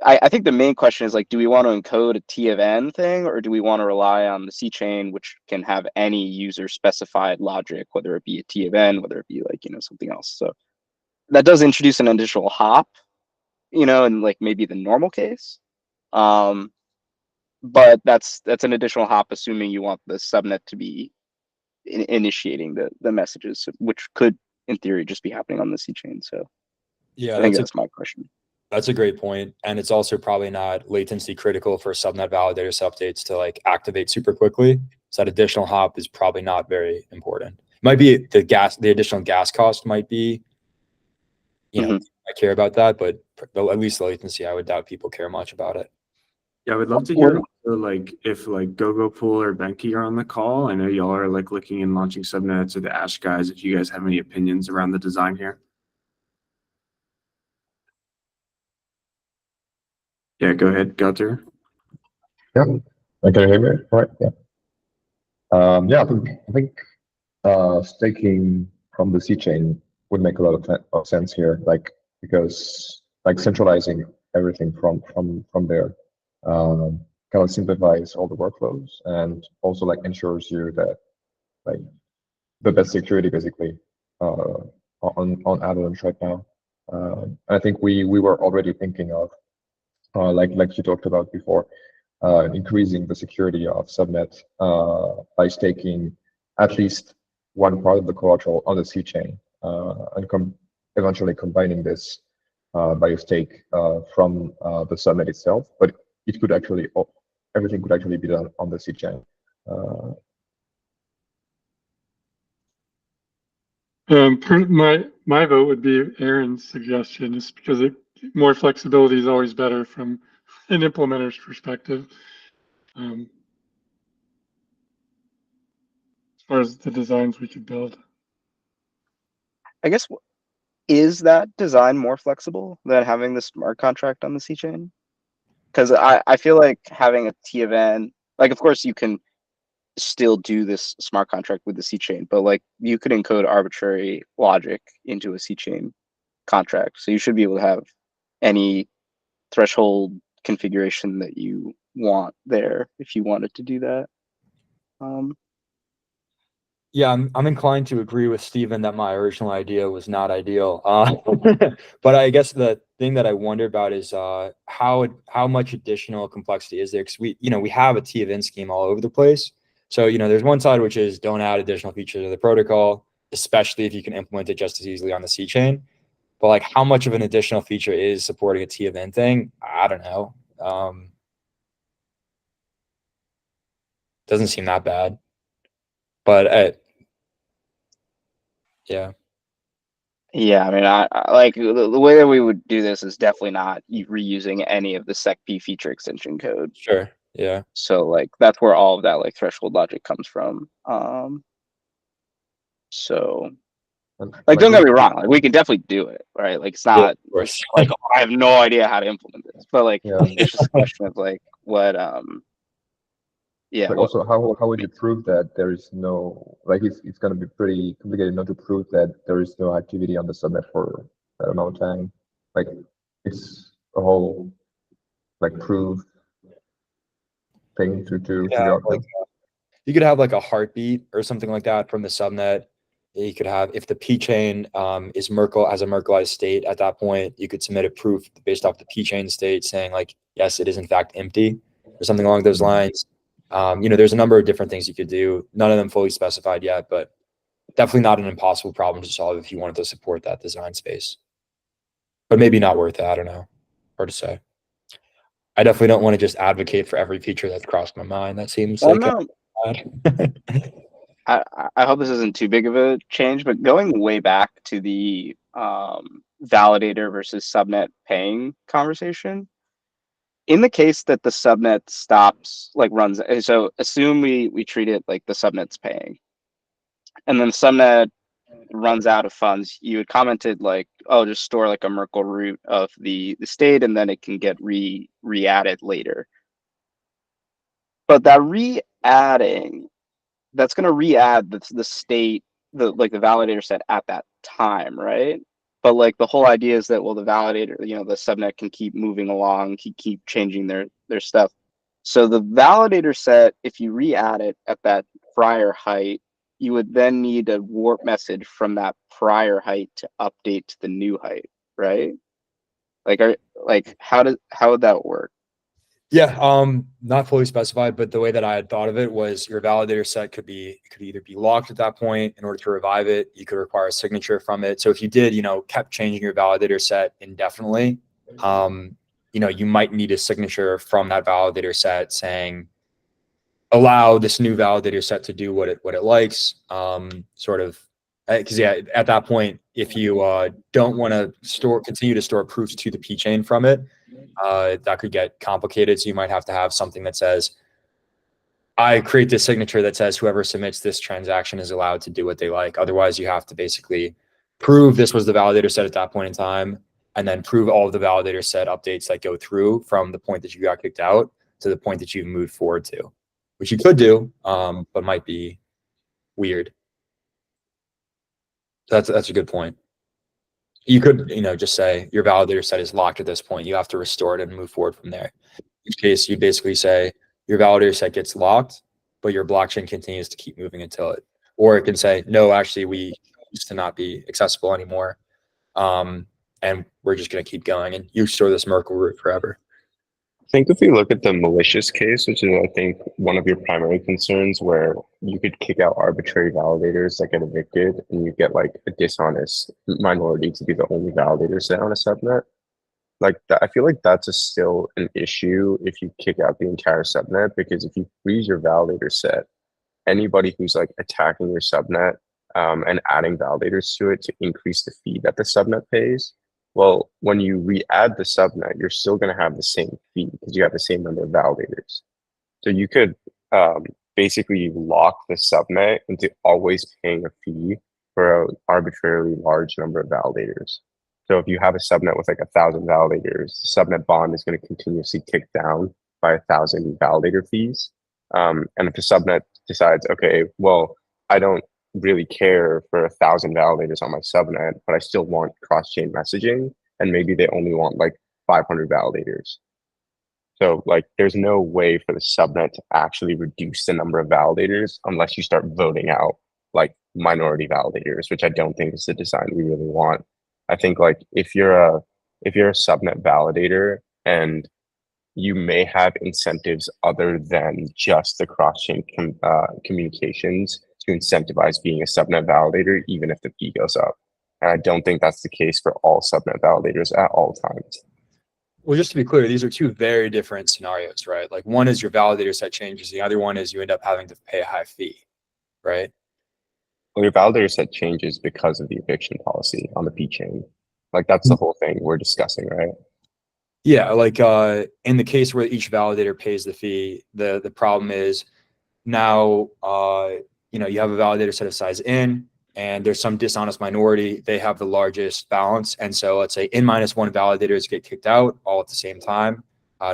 I think the main question is like, do we want to encode a T of N thing, or do we want to rely on the C chain, which can have any user specified logic, whether it be a T of N, whether it be like, something else. So that does introduce an additional hop, in like maybe the normal case. But that's an additional hop, assuming you want the subnet to be initiating the messages, which could in theory just be happening on the C chain. So Yeah, I think that's my question. That's a great point. And it's also probably not latency critical for subnet validators updates to like activate super quickly. So that additional hop is probably not very important. Might be the additional gas cost might be, I care about that, but at least the latency, I would doubt people care much about it. Yeah, I would love to hear if like GoGoPool or Benki are on the call. I know y'all are like looking and launching subnets, or the Ash guys, if you guys have any opinions around the design here. Yeah, go ahead, Gutter. Yeah, can you hear me? All right. Yeah. Yeah, I think staking from the C chain would make a lot of sense here, because centralizing everything from there kind of simplifies all the workflows, and also ensures you that the best security basically on Avalanche right now. I think we were already thinking of like you talked about before, increasing the security of subnet by staking at least one part of the collateral on the C chain, and eventually combining this by a stake from the subnet itself. But it could actually, everything could actually be done on the C chain. My vote would be Aaron's suggestion, just because more flexibility is always better from an implementer's perspective. As far as the designs we could build. I guess, is that design more flexible than having the smart contract on the C chain? Because I feel like having a T of N, of course you can still do this smart contract with the C chain, but you could encode arbitrary logic into a C chain contract. So you should be able to have any threshold configuration that you want there if you wanted to do that. Yeah, I'm inclined to agree with Steven that my original idea was not ideal. But I guess the thing that I wonder about is how much additional complexity is there? Because we have a T of N scheme all over the place. So there's one side which is don't add additional features to the protocol, especially if you can implement it just as easily on the C chain. But how much of an additional feature is supporting a T of N thing? I don't know. Doesn't seem that bad. But yeah. Yeah, I mean, I the way that we would do this is definitely not reusing any of the SecP feature extension code. Sure. Yeah. So that's where all of that threshold logic comes from. So don't get me wrong, we can definitely do it, right? It's not of course. I have no idea how to implement this, but it's just a question of what yeah. Also, how would you prove that there is no it's going to be pretty complicated not to prove that there is no activity on the subnet for that amount of time? It's a whole proof thing to do. You could have a heartbeat or something like that from the subnet. You could have, if the P chain is has a Merkleized state at that point, you could submit a proof based off the P chain state saying yes, it is in fact empty or something along those lines. There's a number of different things you could do. None of them fully specified yet, but definitely not an impossible problem to solve if you wanted to support that design space. But maybe not worth it. I don't know. Hard to say. I definitely don't want to just advocate for every feature that's crossed my mind. That seems I hope this isn't too big of a change, but going way back to the validator versus subnet paying conversation, in the case that the subnet stops, runs, so assume we treat it like the subnet's paying, and then the subnet runs out of funds, you had commented oh, just store a Merkle root of the state, and then it can get re-added later. But that re-adding, that's going to re-add the state, the validator set at that time, right? But like the whole idea is that, well, the validator, the subnet can keep moving along, keep changing their stuff. So the validator set, if you re-add it at that prior height, you would then need a warp message from that prior height to update to the new height, right? How would that work? Yeah, not fully specified, but the way that I had thought of it was your validator set could either be locked at that point. In order to revive it, you could require a signature from it. So if you did, kept changing your validator set indefinitely, you might need a signature from that validator set saying, allow this new validator set to do what it likes. Because at that point, if you don't want to continue to store proofs to the P chain from it, that could get complicated. So you might have to have something that says, I create this signature that says whoever submits this transaction is allowed to do what they like. Otherwise, you have to basically prove this was the validator set at that point in time, and then prove all of the validator set updates that go through from the point that you got kicked out to the point that you moved forward to, which you could do, but might be weird. That's a good point. You could, just say your validator set is locked at this point. You have to restore it and move forward from there. In which case, you basically say your validator set gets locked, but your blockchain continues to keep moving until it. Or it can say, no, actually, we used to not be accessible anymore, and we're just going to keep going, and you store this Merkle root forever. I think if we look at the malicious case, which is, I think, one of your primary concerns, where you could kick out arbitrary validators that get evicted and you get like a dishonest minority to be the only validator set on a subnet. Like that, I feel like that's still an issue if you kick out the entire subnet, because if you freeze your validator set, anybody who's like attacking your subnet and adding validators to it to increase the fee that the subnet pays, well, when you re-add the subnet, you're still going to have the same fee because you have the same number of validators. So you could basically lock the subnet into always paying a fee for an arbitrarily large number of validators. So if you have a subnet with like 1,000 validators, the subnet bond is going to continuously tick down by 1,000 validator fees. And if the subnet decides, okay, well, I don't really care for 1,000 validators on my subnet, but I still want cross-chain messaging, and maybe they only want like 500 validators. So like there's no way for the subnet to actually reduce the number of validators unless you start voting out like minority validators, which I don't think is the design we really want. I think like if you're a subnet validator and you may have incentives other than just the cross-chain communications to incentivize being a subnet validator, even if the fee goes up. And I don't think that's the case for all subnet validators at all times. Well, just to be clear, these are two very different scenarios, right? Like one is your validator set changes. The other one is you end up having to pay a high fee, right? Well, your validator set changes because of the eviction policy on the P chain. Like that's the whole thing we're discussing, right? Yeah, like in the case where each validator pays the fee, the problem is now you have a validator set of size N, and there's some dishonest minority. They have the largest balance, and so let's say N-1 validators get kicked out all at the same time.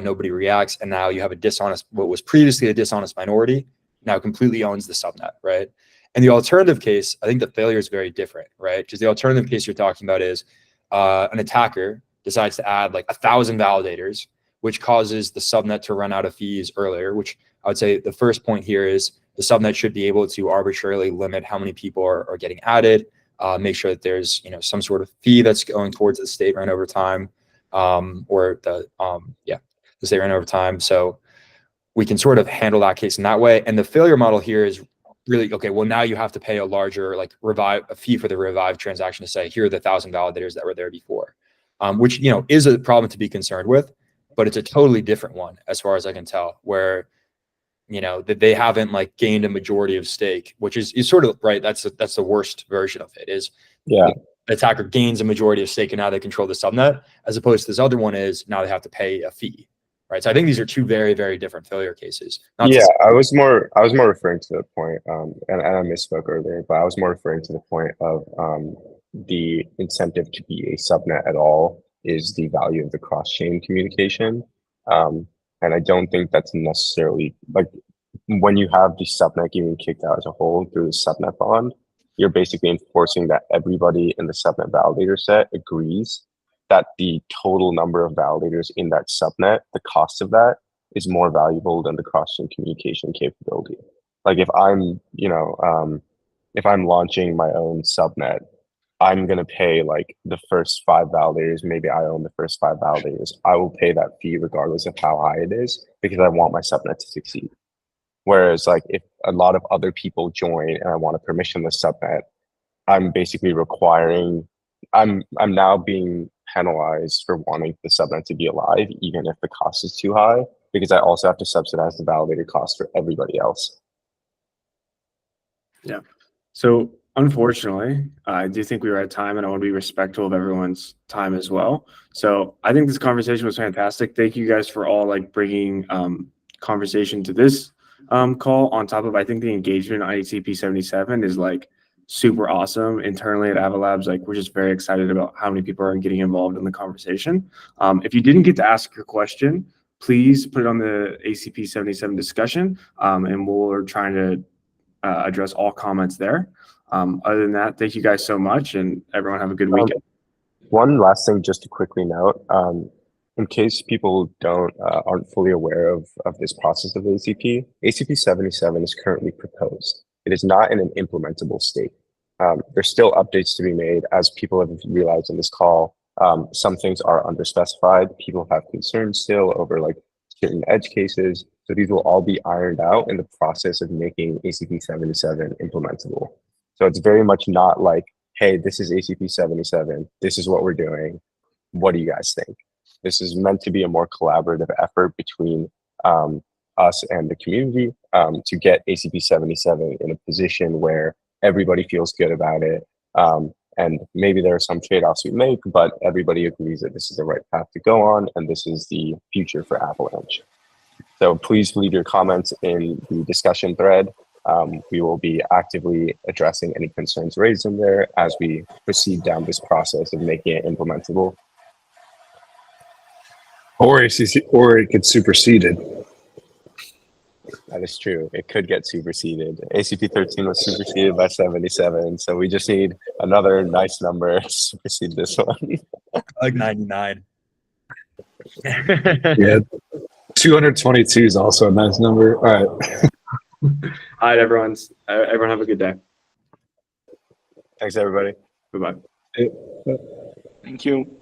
Nobody reacts, and now you have what was previously a dishonest minority now completely owns the subnet, right? And the alternative case, I think the failure is very different, right? Because the alternative case you're talking about is an attacker decides to add like 1,000 validators, which causes the subnet to run out of fees earlier, which I would say the first point here is the subnet should be able to arbitrarily limit how many people are getting added, make sure that there's some sort of fee that's going towards the state run over time, or the state run over time. So we can sort of handle that case in that way. And the failure model here is really, okay, well, now you have to pay a larger a fee for the revive transaction to say, here are the 1,000 validators that were there before, which, is a problem to be concerned with, but it's a totally different one as far as I can tell, where, that they haven't gained a majority of stake, which is sort of right. That's the worst version of it is, yeah, the attacker gains a majority of stake and now they control the subnet, as opposed to this other one is now they have to pay a fee. Right. So I think these are two very, very different failure cases. I was more referring to the point, and I misspoke earlier, but I was more referring to the point of the incentive to be a subnet at all is the value of the cross-chain communication. And I don't think that's necessarily when you have the subnet getting kicked out as a whole through the subnet bond, you're basically enforcing that everybody in the subnet validator set agrees that the total number of validators in that subnet, the cost of that is more valuable than the cross-chain communication capability. Like if I'm, if I'm launching my own subnet, I'm going to pay like the first 5 validators. Maybe I own the first 5 validators. I will pay that fee regardless of how high it is because I want my subnet to succeed. Whereas like if a lot of other people join and I want to permissionless subnet, I'm basically requiring, I'm now being penalized for wanting the subnet to be alive, even if the cost is too high, because I also have to subsidize the validator cost for everybody else. Yeah. So unfortunately, I do think we were at time, and I want to be respectful of everyone's time as well. So I think this conversation was fantastic. Thank you guys for all like bringing conversation to this call. On top of, I think the engagement on ACP-77 is like super awesome. Internally at Avalabs, like we're just very excited about how many people are getting involved in the conversation. If you didn't get to ask your question, please put it on the ACP-77 discussion, and we're trying to address all comments there. Other than that, thank you guys so much, and everyone have a good weekend. One last thing, just to quickly note, in case people aren't fully aware of this process of ACP, ACP-77 is currently proposed. It is not in an implementable state. There's still updates to be made, as people have realized in this call. Some things are underspecified. People have concerns still over like certain edge cases. So these will all be ironed out in the process of making ACP-77 implementable. So it's very much not like, hey, this is ACP-77. This is what we're doing. What do you guys think? This is meant to be a more collaborative effort between us and the community to get ACP-77 in a position where everybody feels good about it. And maybe there are some trade-offs we make, but everybody agrees that this is the right path to go on, and this is the future for Avalanche. So please leave your comments in the discussion thread. We will be actively addressing any concerns raised in there as we proceed down this process of making it implementable. Or it gets superseded. That is true. It could get superseded. ACP-13 was superseded by 77, so we just need another nice number to supersede this one. Like 99. Yeah. 222 is also a nice number. All right. All right, everyone have a good day. Thanks, everybody. Bye-bye. Thank you.